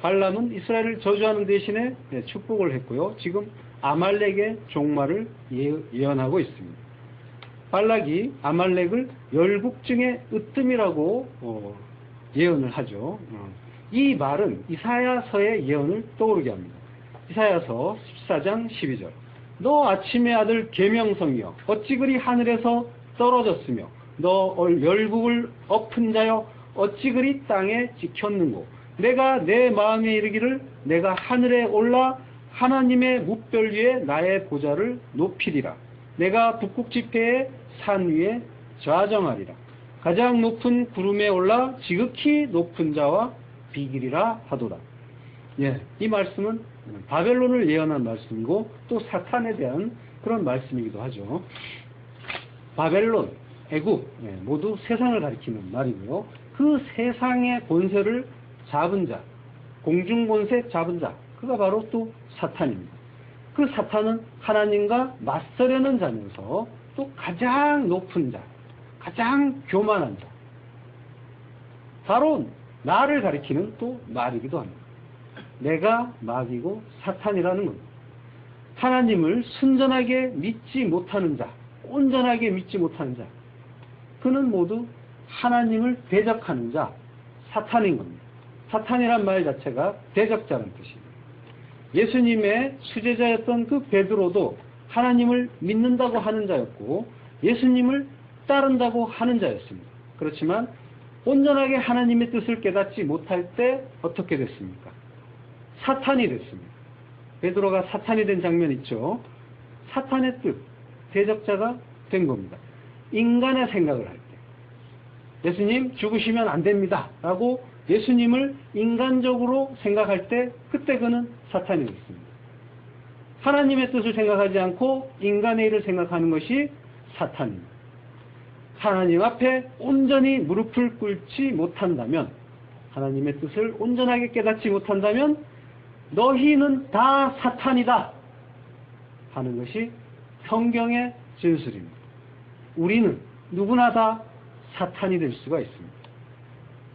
발람은 이스라엘을 저주하는 대신에 축복을 했고요. 지금 아말렉의 종말을 예언하고 있습니다. 발락이 아말렉을 열국중의 으뜸이라고 예언을 하죠. 이 말은 이사야서의 예언을 떠오르게 합니다. 이사야서 14장 12절 너 아침의 아들 계명성이여 어찌 그리 하늘에서 떨어졌으며 너 열국을 엎은 자여 어찌 그리 땅에 찍혔는고 내가 내 마음에 이르기를 내가 하늘에 올라 하나님의 뭇별 위에 나의 보좌를 높이리라. 내가 북극 지폐의 산 위에 좌정하리라. 가장 높은 구름에 올라 지극히 높은 자와 비기리라 하도다. 이 말씀은 바벨론을 예언한 말씀이고 또 사탄에 대한 그런 말씀이기도 하죠. 바벨론, 애굽, 모두 세상을 가리키는 말이고요. 그 세상의 권세를 잡은 자, 공중 권세 잡은 자, 그가 바로 또 사탄입니다. 그 사탄은 하나님과 맞서려는 자면서 또 가장 높은 자, 가장 교만한 자, 바로 나를 가리키는 또 말이기도 합니다. 내가 마귀고 사탄이라는 겁니다. 하나님을 순전하게 믿지 못하는 자, 온전하게 믿지 못하는 자, 그는 모두 하나님을 대적하는 자, 사탄인 겁니다. 사탄이란 말 자체가 대적자라는 뜻입니다. 예수님의 수제자였던 그 베드로도 하나님을 믿는다고 하는 자였고 예수님을 따른다고 하는 자였습니다. 그렇지만 온전하게 하나님의 뜻을 깨닫지 못할 때 어떻게 됐습니까? 사탄이 됐습니다. 베드로가 사탄이 된 장면 있죠. 사탄의 뜻, 대적자가 된 겁니다. 인간의 생각을 할 때 예수님 죽으시면 안 됩니다 라고 예수님을 인간적으로 생각할 때 그때 그는 사탄이 됐습니다. 하나님의 뜻을 생각하지 않고 인간의 일을 생각하는 것이 사탄입니다. 하나님 앞에 온전히 무릎을 꿇지 못한다면, 하나님의 뜻을 온전하게 깨닫지 못한다면 너희는 다 사탄이다 하는 것이 성경의 진술입니다. 우리는 누구나 다 사탄이 될 수가 있습니다.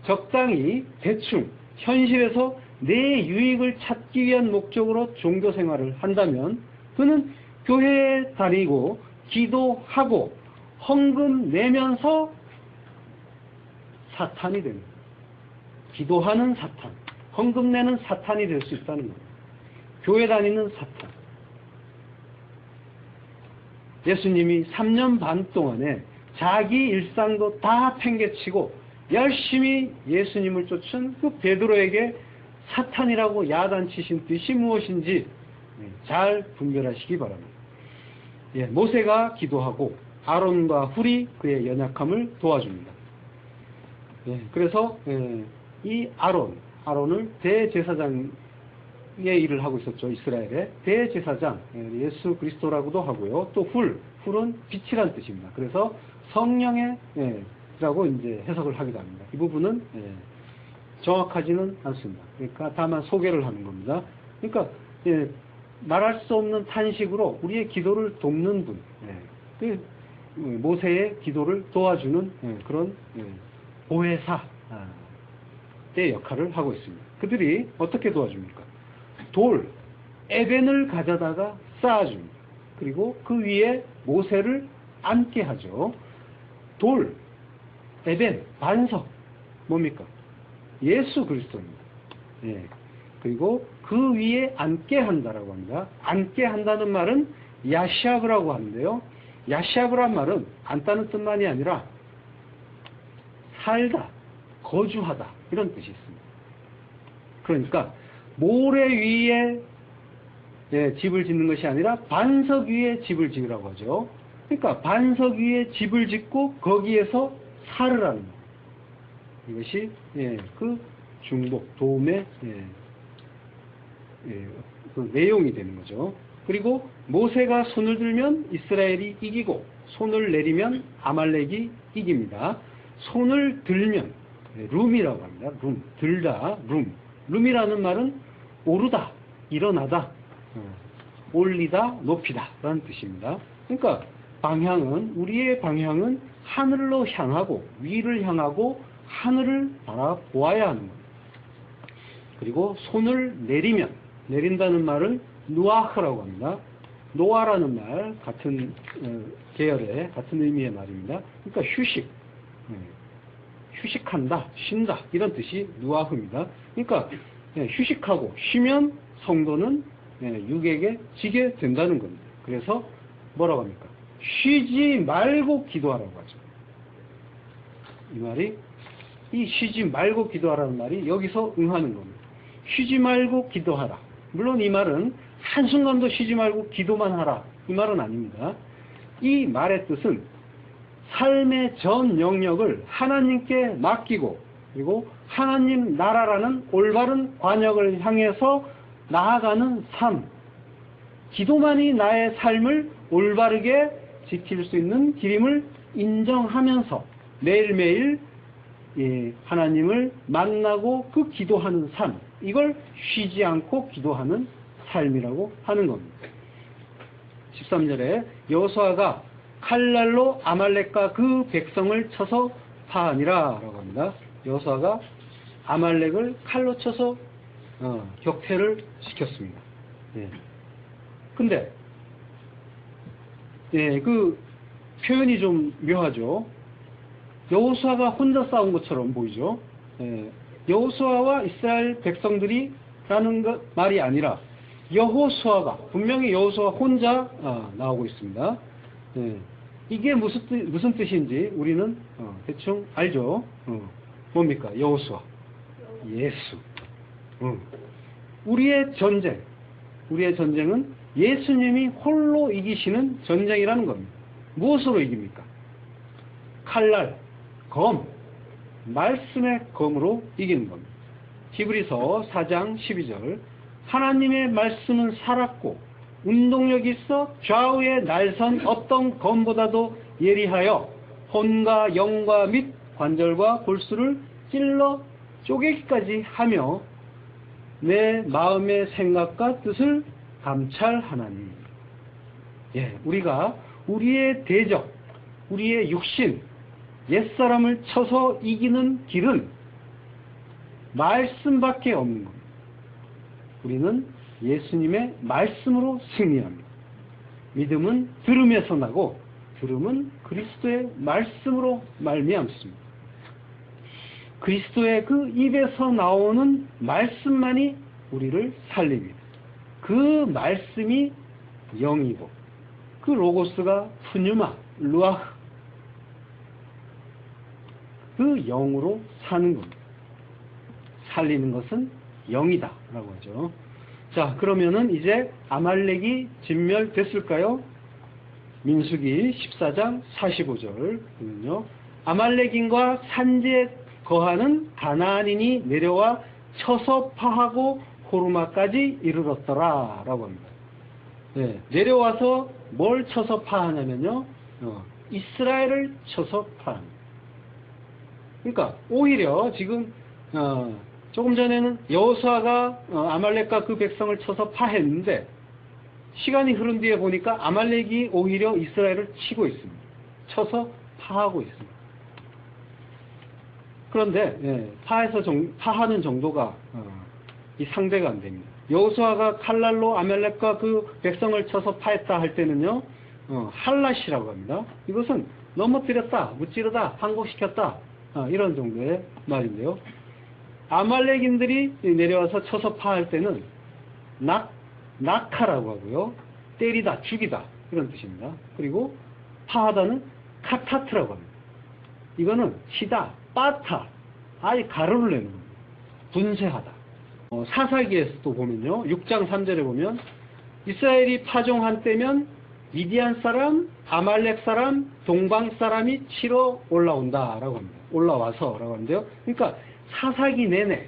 적당히 대충 현실에서 내 유익을 찾기 위한 목적으로 종교 생활을 한다면 그는 교회에 다니고 기도하고 헌금 내면서 사탄이 됩니다. 기도하는 사탄, 헌금 내는 사탄이 될 수 있다는 겁니다. 교회 다니는 사탄. 예수님이 3년 반 동안에 자기 일상도 다 팽개치고 열심히 예수님을 쫓은 그 베드로에게 사탄이라고 야단치신 뜻이 무엇인지 잘 분별하시기 바랍니다. 모세가 기도하고 아론과 훌이 그의 연약함을 도와줍니다. 그래서 이 아론을 대제사장의 일을 하고 있었죠. 이스라엘의 대제사장, 예수 그리스도라고도 하고요. 또 훌은 빛이라는 뜻입니다. 그래서 성령의 라고 이제 해석을 하기도 합니다. 이 부분은 정확하지는 않습니다. 그러니까 다만 소개를 하는 겁니다. 그러니까 말할 수 없는 탄식으로 우리의 기도를 돕는 분, 모세의 기도를 도와주는 그런 보혜사의 역할을 하고 있습니다. 그들이 어떻게 도와줍니까? 돌, 에벤을 가져다가 쌓아줍니다. 그리고 그 위에 모세를 앉게 하죠. 돌, 에벤, 반석, 뭡니까? 예수 그리스도입니다. 그리고 그 위에 앉게 한다라고 합니다. 앉게 한다는 말은 야시아브라고 하는데요. 야시아브란 말은 앉다는 뜻만이 아니라 살다, 거주하다 이런 뜻이 있습니다. 그러니까 모래 위에 집을 짓는 것이 아니라 반석 위에 집을 지으라고 하죠. 그러니까 반석 위에 집을 짓고 거기에서 살으라는 것. 이것이 그 중복, 도움의 그 내용이 되는 거죠. 그리고 모세가 손을 들면 이스라엘이 이기고 손을 내리면 아말렉이 이깁니다. 손을 들면 룸이라고 합니다. 룸, 들다, 룸이라는 말은 오르다, 일어나다, 올리다, 높이다 라는 뜻입니다. 그러니까 우리의 방향은 하늘로 향하고 위를 향하고 하늘을 바라보아야 하는 겁니다. 그리고 손을 내린다는 말은 누아흐라고 합니다. 노아라는 말 같은 계열의 같은 의미의 말입니다. 그러니까 휴식한다, 쉰다 이런 뜻이 누아흐입니다. 그러니까 휴식하고 쉬면 성도는 육에게 지게 된다는 겁니다. 그래서 뭐라고 합니까? 쉬지 말고 기도하라고 하죠. 이 쉬지 말고 기도하라는 말이 여기서 응하는 겁니다. 쉬지 말고 기도하라. 물론 이 말은 한순간도 쉬지 말고 기도만 하라. 이 말은 아닙니다. 이 말의 뜻은 삶의 전 영역을 하나님께 맡기고 그리고 하나님 나라라는 올바른 관역을 향해서 나아가는 삶. 기도만이 나의 삶을 올바르게 지킬 수 있는 길임을 인정하면서 매일매일 하나님을 만나고 그 기도하는 삶, 이걸 쉬지 않고 기도하는 삶이라고 하는 겁니다. 13절에 여호수아가 칼날로 아말렉과 그 백성을 쳐서 파하니라 라고 합니다. 여호수아가 아말렉을 칼로 쳐서 격퇴를 시켰습니다. 근데 그 표현이 좀 묘하죠. 여호수아가 혼자 싸운 것처럼 보이죠. 여호수아와 이스라엘 백성들이 라는 것 말이 아니라 여호수아가, 분명히 여호수아 혼자 나오고 있습니다. 이게 무슨 뜻인지 우리는 대충 알죠. 뭡니까? 여호수아, 예수. 우리의 전쟁은 예수님이 홀로 이기시는 전쟁이라는 겁니다. 무엇으로 이깁니까? 칼날, 검, 말씀의 검으로 이기는 겁니다. 히브리서 4장 12절, 하나님의 말씀은 살았고 운동력이 있어 좌우에 날선 어떤 검보다도 예리하여 혼과 영과 및 관절과 골수를 찔러 쪼개기까지 하며 내 마음의 생각과 뜻을 감찰하나니. 우리가 우리의 대적, 우리의 육신, 옛사람을 쳐서 이기는 길은 말씀밖에 없는 겁니다. 우리는 예수님의 말씀으로 승리합니다. 믿음은 들음에서 나고 들음은 그리스도의 말씀으로 말미암습니다. 그리스도의 그 입에서 나오는 말씀만이 우리를 살립니다. 그 말씀이 영이고 그 로고스가 푸뉴마, 루아흐, 그 영으로 사는 겁니다. 살리는 것은 영이다 라고 하죠. 자, 그러면은 이제 아말렉이 진멸됐을까요? 민수기 14장 45절 보면요, 아말렉인과 산지에 거하는 가나안인이 내려와 쳐서 파하고 호르마까지 이르렀더라 라고 합니다. 내려와서 뭘 쳐서 파하냐면요, 이스라엘을 쳐서 파합니다. 그러니까 오히려 지금 조금 전에는 여호수아가 아말렉과 그 백성을 쳐서 파했는데 시간이 흐른 뒤에 보니까 아말렉이 오히려 이스라엘을 치고 있습니다. 쳐서 파하고 있습니다. 그런데 파하는 정도가 이 상대가 안 됩니다. 여호수아가 칼날로 아말렉과 그 백성을 쳐서 파했다 할 때는요, 할랏이라고 합니다. 이것은 넘어뜨렸다, 무찌르다, 항복시켰다, 이런 정도의 말인데요. 아말렉인들이 내려와서 쳐서 파할 때는 낙하라고 하고요, 때리다, 죽이다, 이런 뜻입니다. 그리고 파하다는 카타트라고 합니다. 이거는 치다, 빠타, 아예 가루를 내는 겁니다. 분쇄하다. 사사기에서도 보면요, 6장 3절에 보면 이스라엘이 파종한 때면 미디안 사람, 아말렉 사람, 동방 사람이 치러 올라온다라고 합니다. 올라와서라고 하는데요. 그러니까 사사기 내내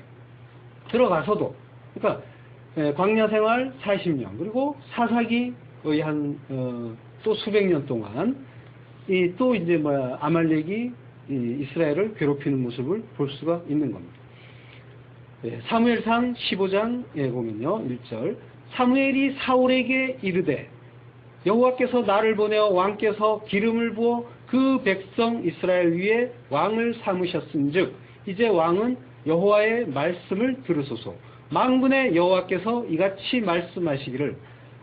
들어가서도, 그러니까 광야 생활 40년, 그리고 사사기의 또 수백 년 동안 또 이제 아말렉이 이스라엘을 괴롭히는 모습을 볼 수가 있는 겁니다. 사무엘상 15장에 보면요, 1절, 사무엘이 사울에게 이르되 여호와께서 나를 보내어 왕께서 기름을 부어 그 백성 이스라엘 위에 왕을 삼으셨은즉 이제 왕은 여호와의 말씀을 들으소서. 만군의 여호와께서 이같이 말씀하시기를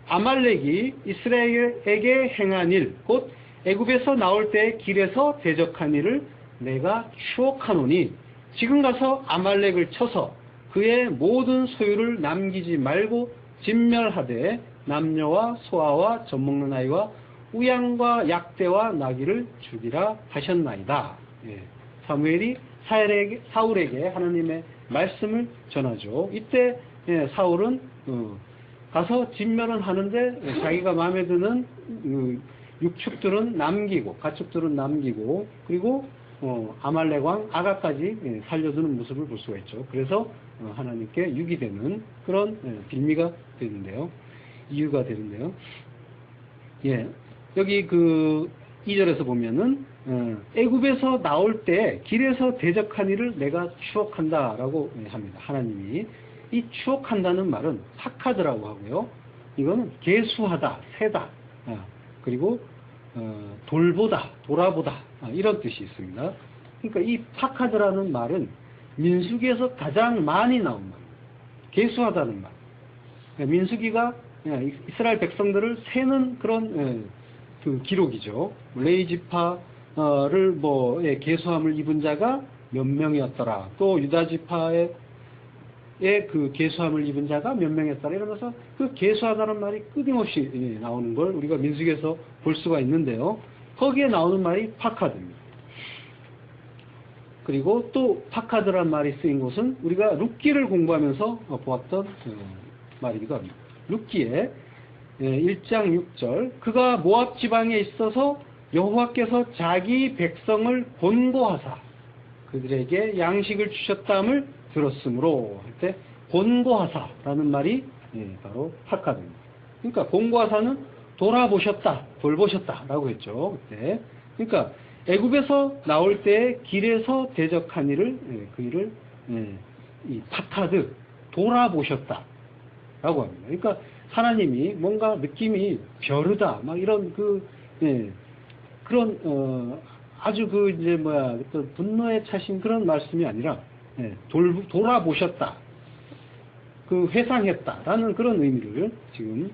아말렉이 이스라엘에게 행한 일, 곧 애굽에서 나올 때 길에서 대적한 일을 내가 추억하노니 지금 가서 아말렉을 쳐서 그의 모든 소유를 남기지 말고 진멸하되 남녀와 소아와 젖먹는 아이와 우양과 약대와 나귀를 죽이라 하셨나이다. 사무엘이 사울에게 하나님의 말씀을 전하죠. 이때 사울은 가서 진멸은 하는데 자기가 마음에 드는 육축들은 남기고 가축들은 남기고, 그리고 아말렉 왕 아가까지 살려두는 모습을 볼 수가 있죠. 그래서 하나님께 유기되는 그런 빌미가 되는데요, 이유가 되는데요. 여기 그 2절에서 보면은 애굽에서 나올 때 길에서 대적한 일을 내가 추억한다라고 합니다. 하나님이 이 추억한다는 말은 파카드라고 하고요. 이거는 계수하다, 세다, 그리고 돌보다, 돌아보다 이런 뜻이 있습니다. 그러니까 이 파카드라는 말은 민수기에서 가장 많이 나온 말입니다. 계수하다는 말. 민수기가 이스라엘 백성들을 세는 그런 그 기록이죠. 레위지파를 계수함을 입은 자가 몇 명이었더라. 또 유다지파의 그 계수함을 입은 자가 몇 명이었더라. 이러면서 그 계수하다는 말이 끊임없이 나오는 걸 우리가 민수기에서 볼 수가 있는데요. 거기에 나오는 말이 파카드입니다. 그리고 또 파카드란 말이 쓰인 곳은 우리가 룻기를 공부하면서 보았던 말이기도 합니다. 룻기에 1장 6절 그가 모압 지방에 있어서 여호와께서 자기 백성을 권고하사 그들에게 양식을 주셨다함을 들었으므로 할 때 권고하사라는 말이 바로 파카드입니다. 그러니까 권고하사는 돌아보셨다, 돌보셨다라고 했죠. 그때. 그러니까 애굽에서 나올 때 길에서 대적한 일을 그 일을 이 파카드 돌아보셨다라고 합니다. 그러니까 하나님이 뭔가 느낌이 벼르다 막 이런 그런 아주 분노에 차신 그런 말씀이 아니라 돌아보셨다, 그 회상했다라는 그런 의미를 지금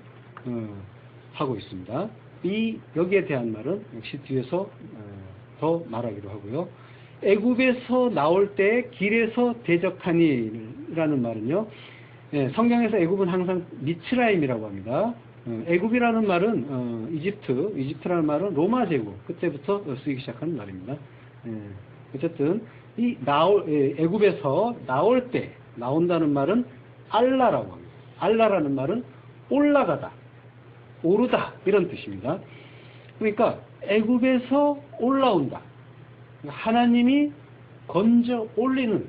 하고 있습니다. 여기에 대한 말은 역시 뒤에서 더 말하기로 하고요. 애굽에서 나올 때 길에서 대적하니라는 말은요. 성경에서 애굽은 항상 미츠라임이라고 합니다. 애굽이라는 말은 이집트라는 말은 로마 제국 그때부터 쓰이기 시작한 말입니다. 어쨌든 애굽에서 나올 때 나온다는 말은 알라라고 합니다. 알라라는 말은 올라가다, 오르다 이런 뜻입니다. 그러니까 애굽에서 올라온다. 하나님이 건져 올리는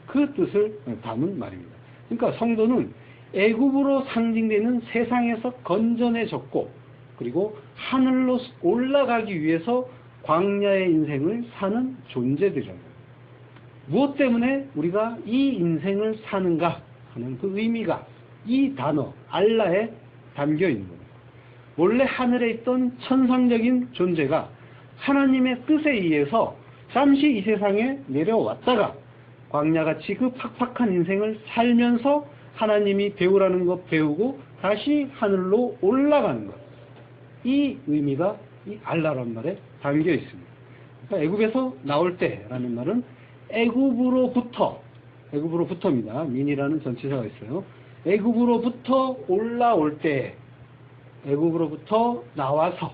그 뜻을 담은 말입니다. 그러니까 성도는 애굽으로 상징되는 세상에서 건져내졌고 그리고 하늘로 올라가기 위해서 광야의 인생을 사는 존재들이라는 거예요. 무엇 때문에 우리가 이 인생을 사는가 하는 그 의미가 이 단어 알라에 담겨 있는 겁니다. 원래 하늘에 있던 천상적인 존재가 하나님의 뜻에 의해서 잠시 이 세상에 내려왔다가 광야같이 그 팍팍한 인생을 살면서 하나님이 배우라는 것 배우고 다시 하늘로 올라가는 것. 이 의미가 이 알라라는 말에 담겨 있습니다. 그러니까 애굽에서 나올 때라는 말은 애굽으로부터입니다. 민이라는 전치사가 있어요. 애굽으로부터 올라올 때, 애굽으로부터 나와서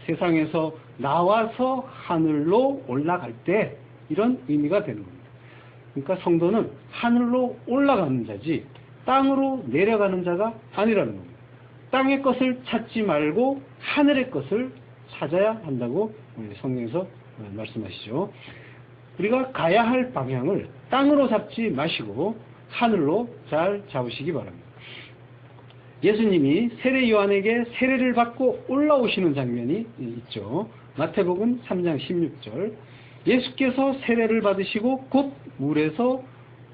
세상에서 나와서 하늘로 올라갈 때 이런 의미가 되는 겁니다. 그러니까 성도는 하늘로 올라가는 자지 땅으로 내려가는 자가 아니라는 겁니다. 땅의 것을 찾지 말고 하늘의 것을 찾아야 한다고 성경에서 말씀하시죠. 우리가 가야 할 방향을 땅으로 잡지 마시고 하늘로 잘 잡으시기 바랍니다. 예수님이 세례 요한에게 세례를 받고 올라오시는 장면이 있죠. 마태복음 3장 16절 예수께서 세례를 받으시고 곧 물에서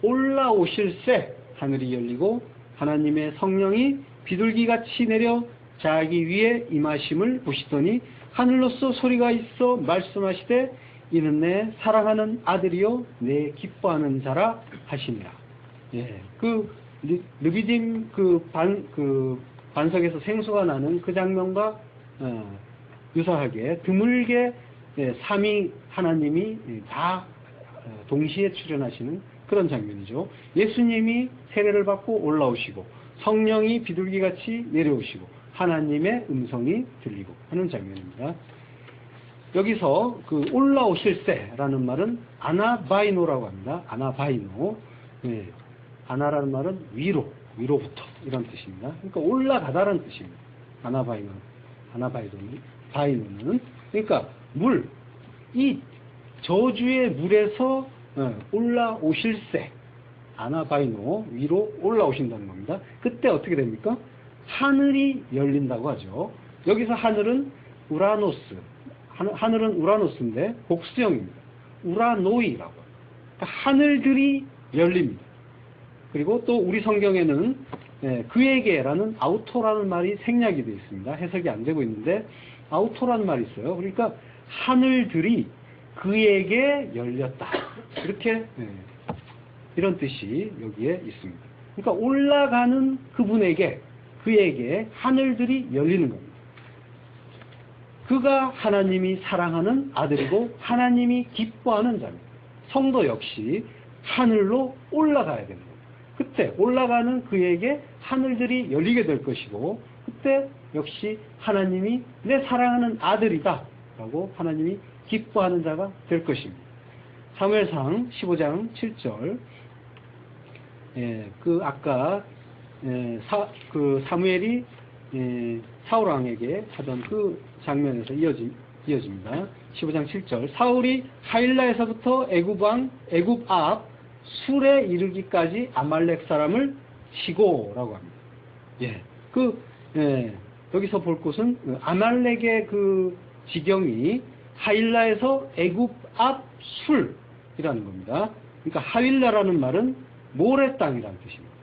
올라오실새 하늘이 열리고 하나님의 성령이 비둘기같이 내려 자기 위에 임하심을 보시더니 하늘로서 소리가 있어 말씀하시되 이는 내 사랑하는 아들이요 내 기뻐하는 자라 하시니라. 르비딤 반석에서 생수가 나는 그 장면과 유사하게 드물게 삼위 하나님이 다 동시에 출연하시는 그런 장면이죠. 예수님이 세례를 받고 올라오시고 성령이 비둘기같이 내려오시고 하나님의 음성이 들리고 하는 장면입니다. 여기서 그 올라오실세라는 말은 아나바이노라고 합니다. 아나바이노. 아나라는 말은 위로부터 이런 뜻입니다. 그러니까 올라가다라는 뜻입니다. 바이노는 그러니까 이 저주의 물에서 올라오실세 아나바이노 위로 올라오신다는 겁니다. 그때 어떻게 됩니까? 하늘이 열린다고 하죠. 여기서 하늘은 우라노스 하늘은 우라노스인데 복수형입니다. 우라노이라고. 그러니까 하늘들이 열립니다. 그리고 또 우리 성경에는 그에게라는 아우토라는 말이 생략이 되어 있습니다. 해석이 안 되고 있는데 아우토라는 말이 있어요. 그러니까 하늘들이 그에게 열렸다. 이렇게 이런 뜻이 여기에 있습니다. 그러니까 올라가는 그에게 하늘들이 열리는 겁니다. 그가 하나님이 사랑하는 아들이고 하나님이 기뻐하는 자입니다. 성도 역시 하늘로 올라가야 됩니다. 그때 올라가는 그에게 하늘들이 열리게 될 것이고 그때 역시 하나님이 내 사랑하는 아들이다 라고 하나님이 기뻐하는 자가 될 것입니다. 사무엘상 15장 7절 아까 사무엘이 사울 왕에게 하던 그 장면에서 이어집니다. 15장 7절 사울이 하일라에서부터 애굽 앞 술에 이르기까지 아말렉 사람을 치고라고 합니다. 여기서 볼 곳은 아말렉의 그 지경이 하일라에서 애굽 앞 술이라는 겁니다. 그러니까 하일라라는 말은 모래 땅이라는 뜻입니다.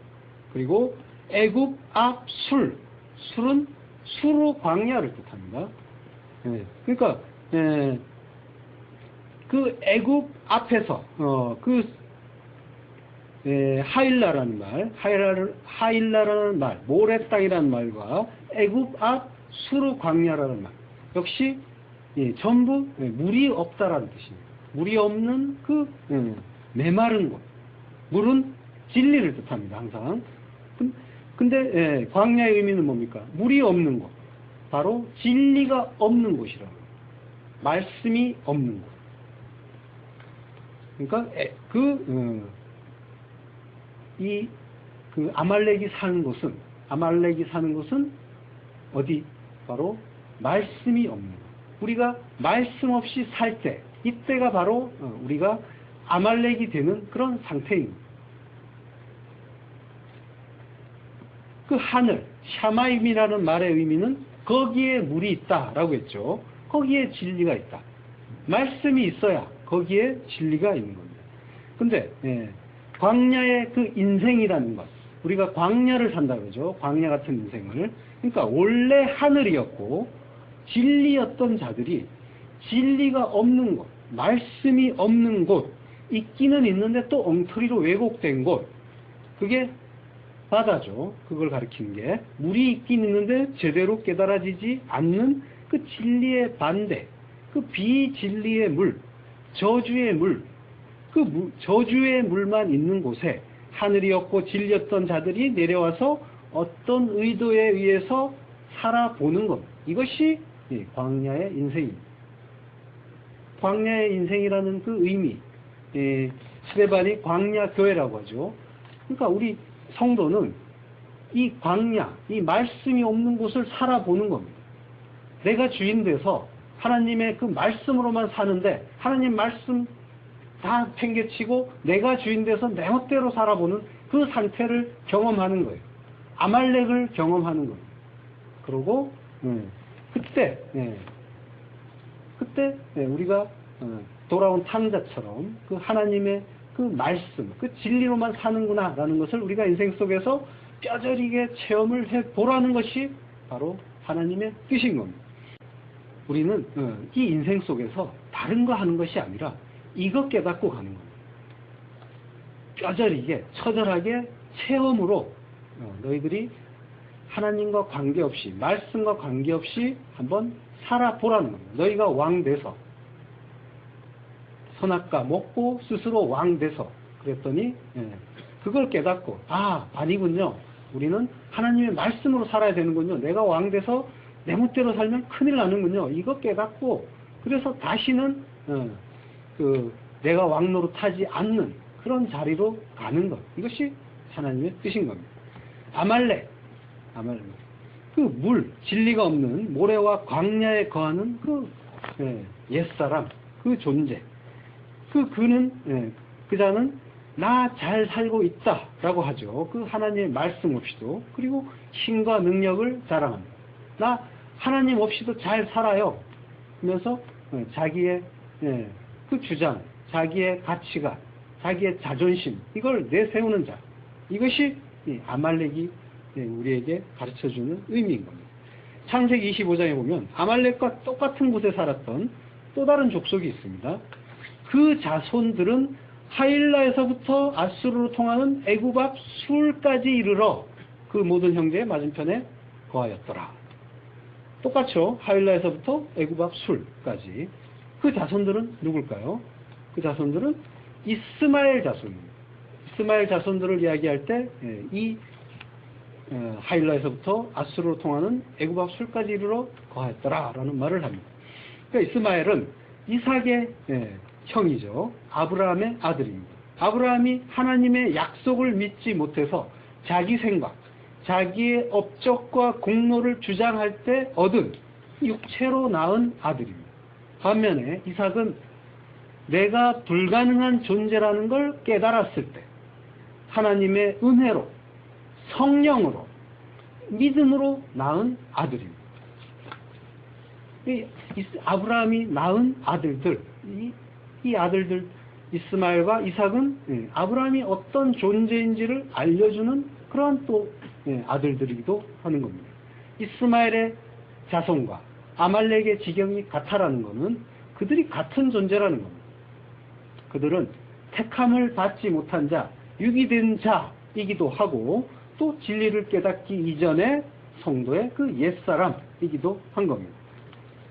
그리고 애굽 앞 술은 수로 광야를 뜻합니다. 그러니까 그 애굽 앞에서 하일라라는 말, 모래 땅이라는 말과 애굽 앞 수르 광야라는 말 역시 전부 물이 없다라는 뜻입니다. 물이 없는 그 메마른 곳. 물은 진리를 뜻합니다. 항상. 근데 광야의 의미는 뭡니까? 물이 없는 곳. 바로 진리가 없는 곳이라고. 말씀이 없는 곳. 그러니까 아말렉이 사는 곳은 어디? 바로 말씀이 없는 곳. 우리가 말씀 없이 살 때, 이때가 바로 우리가 아말렉이 되는 그런 상태입니다. 그 하늘, 샤마임이라는 말의 의미는 거기에 물이 있다라고 했죠. 거기에 진리가 있다. 말씀이 있어야 거기에 진리가 있는 겁니다. 근데 광야의 그 인생이라는 것, 우리가 광야를 산다 그러죠. 광야 같은 인생을. 그러니까 원래 하늘이었고 진리였던 자들이 진리가 없는 곳, 말씀이 없는 곳, 있기는 있는데 또 엉터리로 왜곡된 곳, 그게 바다죠. 그걸 가리키는 게 물이 있긴 있는데 제대로 깨달아지지 않는 그 진리의 반대, 그 비진리의 물, 저주의 물, 저주의 물만 있는 곳에 하늘이었고 진리였던 자들이 내려와서 어떤 의도에 의해서 살아보는 것, 이것이 광야의 인생입니다. 광야의 인생이라는 그 의미, 스데반이 광야 교회라고 하죠. 그러니까 우리 성도는 이 광야, 이 말씀이 없는 곳을 살아보는 겁니다. 내가 주인 돼서 하나님의 그 말씀으로만 사는데 하나님 말씀 다 팽개치고 내가 주인 돼서 내 멋대로 살아보는 그 상태를 경험하는 거예요. 아말렉을 경험하는 거예요. 그러고 그때 우리가 돌아온 탕자처럼 그 하나님의 그 말씀, 그 진리로만 사는구나 라는 것을 우리가 인생 속에서 뼈저리게 체험을 해보라는 것이 바로 하나님의 뜻인 겁니다. 우리는 이 인생 속에서 다른 거 하는 것이 아니라 이것 깨닫고 가는 겁니다. 뼈저리게, 처절하게 체험으로 너희들이 하나님과 관계없이, 말씀과 관계없이 한번 살아보라는 겁니다. 너희가 왕 돼서 선악과 먹고 스스로 왕 돼서 그랬더니 그걸 깨닫고 아니군요. 우리는 하나님의 말씀으로 살아야 되는군요. 내가 왕 돼서 내 멋대로 살면 큰일 나는군요. 이거 깨닫고 그래서 다시는 내가 왕 노릇하지 않는 그런 자리로 가는 것. 이것이 하나님의 뜻인 겁니다. 아말렉. 그 물, 진리가 없는 모래와 광야에 거하는 그 옛사람, 그 존재. 그자는 나 잘 살고 있다라고 하죠. 그 하나님의 말씀 없이도. 그리고 힘과 능력을 자랑합니다. 나 하나님 없이도 잘 살아요. 그러면서 자기의 그 주장, 자기의 가치관, 자기의 자존심 이걸 내세우는 자. 이것이 이 아말렉이 우리에게 가르쳐주는 의미인 겁니다. 창세기 25장에 보면 아말렉과 똑같은 곳에 살았던 또 다른 족속이 있습니다. 그 자손들은 하일라에서부터 아수르로 통하는 애굽 앞 술까지 이르러 그 모든 형제의 맞은편에 거하였더라. 똑같죠. 하일라에서부터 애굽 앞 술까지. 그 자손들은 누굴까요? 그 자손들은 이스마엘 자손입니다. 이스마엘 자손들을 이야기할 때 이 하일라에서부터 아수르로 통하는 애굽 앞 술까지 이르러 거하였더라라는 말을 합니다. 그러니까 이스마엘은 이삭의 형이죠. 아브라함의 아들입니다. 아브라함이 하나님의 약속을 믿지 못해서 자기 생각, 자기의 업적과 공로를 주장할 때 얻은 육체로 낳은 아들입니다. 반면에 이삭은 내가 불가능한 존재라는 걸 깨달았을 때 하나님의 은혜로, 성령으로, 믿음으로 낳은 아들입니다. 이 아브라함이 낳은 아들들, 이 아들들 이스마엘과 이삭은 아브라함이 어떤 존재인지를 알려주는 그러한 또 아들들이기도 하는 겁니다. 이스마엘의 자손과 아말렉의 지경이 같아라는 것은 그들이 같은 존재라는 겁니다. 그들은 택함을 받지 못한 자, 유기된 자이기도 하고 또 진리를 깨닫기 이전에 성도의 그 옛사람이기도 한 겁니다.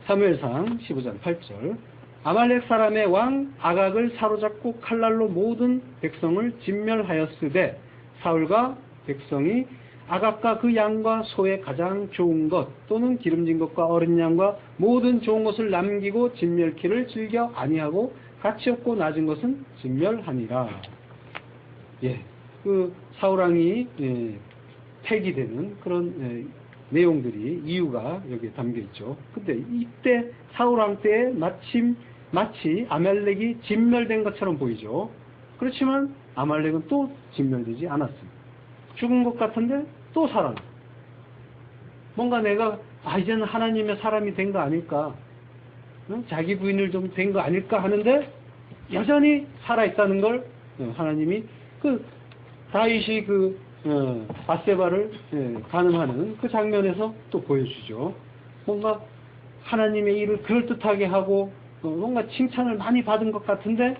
사무엘상 15장 8절 아말렉 사람의 왕 아각을 사로잡고 칼날로 모든 백성을 진멸하였으되 사울과 백성이 아각과 그 양과 소의 가장 좋은 것 또는 기름진 것과 어린 양과 모든 좋은 것을 남기고 진멸키를 즐겨 아니하고 가치 없고 낮은 것은 진멸하니라. 그 사울왕이 폐기되는 그런 내용들이 이유가 여기에 담겨 있죠. 근데 이때 사울왕 때에 마치 아말렉이 진멸된 것처럼 보이죠. 그렇지만 아말렉은 또 진멸되지 않았습니다. 죽은 것 같은데 또 살아나. 뭔가 내가 이제는 하나님의 사람이 된 거 아닐까, 자기 부인을 좀 된 거 아닐까 하는데 여전히 살아있다는 걸 하나님이 그 다윗이 그 바세바를 가늠하는 그 장면에서 또 보여주죠. 뭔가 하나님의 일을 그럴듯하게 하고 뭔가 칭찬을 많이 받은 것 같은데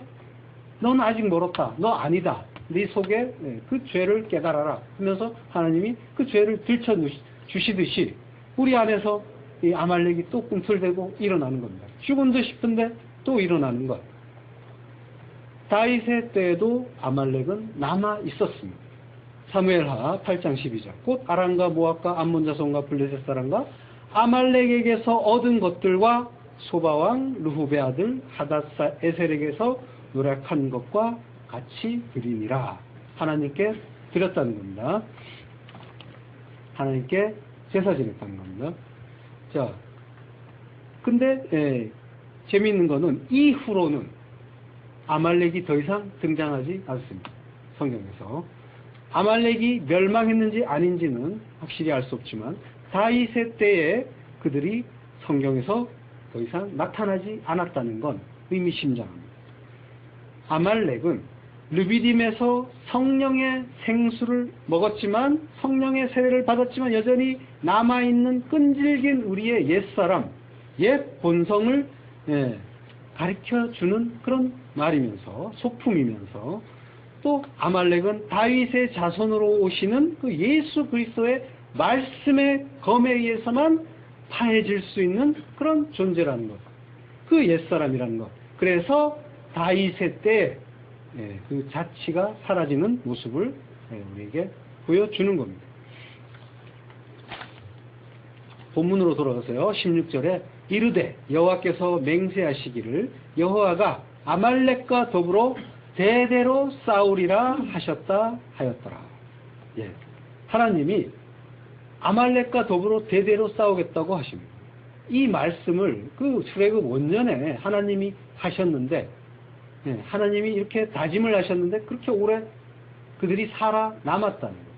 넌 아직 멀었다. 너 아니다. 네 속에 그 죄를 깨달아라 하면서 하나님이 그 죄를 들춰주시듯이 우리 안에서 이 아말렉이 또 꿈틀대고 일어나는 겁니다. 죽은 듯 싶은데 또 일어나는 것. 다윗의 때에도 아말렉은 남아 있었습니다. 사무엘하 8장 12절 곧 아람과 모압과 암몬 자손과 블레셋 사람과 아말렉에게서 얻은 것들과 소바왕 르후베 아들 하닷사 에셀에게서 노력한 것과 같이 드리니라. 하나님께 드렸다는 겁니다. 하나님께 제사 지냈다는 겁니다. 자, 근데 재미있는 거는 이후로는 아말렉이 더 이상 등장하지 않습니다. 성경에서. 아말렉이 멸망했는지 아닌지는 확실히 알 수 없지만 다윗의 때에 그들이 성경에서 더 이상 나타나지 않았다는 건 의미심장합니다. 아말렉은 르비딤에서 성령의 생수를 먹었지만 성령의 세례를 받았지만 여전히 남아있는 끈질긴 우리의 옛사람, 옛 본성을 가르쳐주는 그런 말이면서 소품이면서 또 아말렉은 다윗의 자손으로 오시는 그 예수 그리스도의 말씀의 검에 의해서만 파해질 수 있는 그런 존재라는 것. 그 옛사람이라는 것. 그래서 다윗의 때 그 자치가 사라지는 모습을 우리에게 보여주는 겁니다. 본문으로 돌아가세요. 16절에 이르되 여호와께서 맹세하시기를 여호와가 아말렉과 더불어 대대로 싸우리라 하셨다 하였더라. 하나님이 아말렉과 더불어 대대로 싸우겠다고 하십니다. 이 말씀을 그 출애굽 원년에 하나님이 하셨는데 하나님이 이렇게 다짐을 하셨는데 그렇게 오래 그들이 살아남았다는 거예요.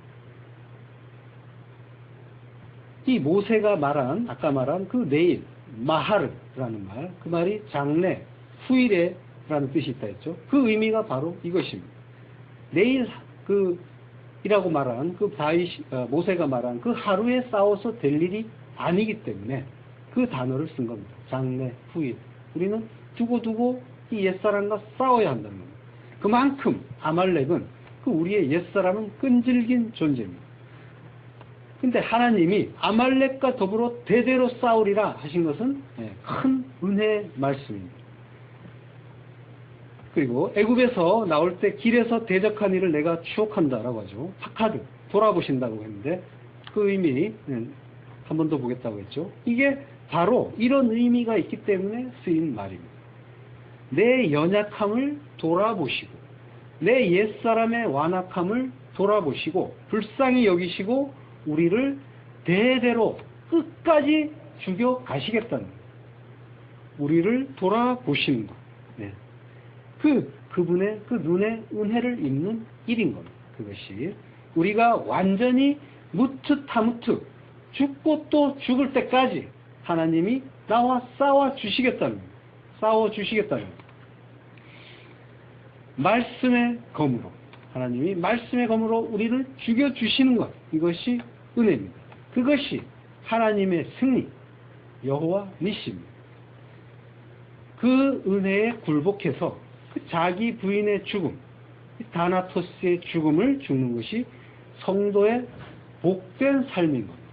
이 모세가 말한 아까 말한 그 내일 마하르라는 말, 그 말이 장래, 후일에라는 뜻이 있다 했죠. 그 의미가 바로 이것입니다. 내일 이라고 말한 모세가 말한 그 하루에 싸워서 될 일이 아니기 때문에 그 단어를 쓴 겁니다. 장래, 후일. 우리는 두고두고 이 옛사람과 싸워야 한다는 겁니다. 그만큼 아말렉은 우리의 옛사람은 끈질긴 존재입니다. 근데 하나님이 아말렉과 더불어 대대로 싸우리라 하신 것은 큰 은혜의 말씀입니다. 그리고 애굽에서 나올 때 길에서 대적한 일을 내가 추억한다라고 하죠. 파카드, 돌아보신다고 했는데 그 의미 한 번 더 보겠다고 했죠. 이게 바로 이런 의미가 있기 때문에 쓰인 말입니다. 내 연약함을 돌아보시고 내 옛사람의 완악함을 돌아보시고 불쌍히 여기시고 우리를 대대로 끝까지 죽여 가시겠다는 거예요. 우리를 돌아보시는 것. 네. 그분의 눈에 은혜를 입는 일인 겁니다. 그것이 우리가 완전히 무트타무트 죽고 또 죽을 때까지 하나님이 나와 싸워 주시겠다는 거예요. 싸워 주시겠다는 거예요. 말씀의 검으로 하나님이 말씀의 검으로 우리를 죽여 주시는 것, 이것이 은혜입니다. 그것이 하나님의 승리, 여호와 니시입니다. 그 은혜에 굴복해서 자기 부인의 죽음, 다나토스의 죽음을 죽는 것이 성도의 복된 삶인 겁니다.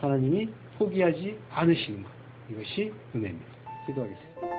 하나님이 포기하지 않으시는 것, 이것이 은혜입니다. 기도하겠습니다.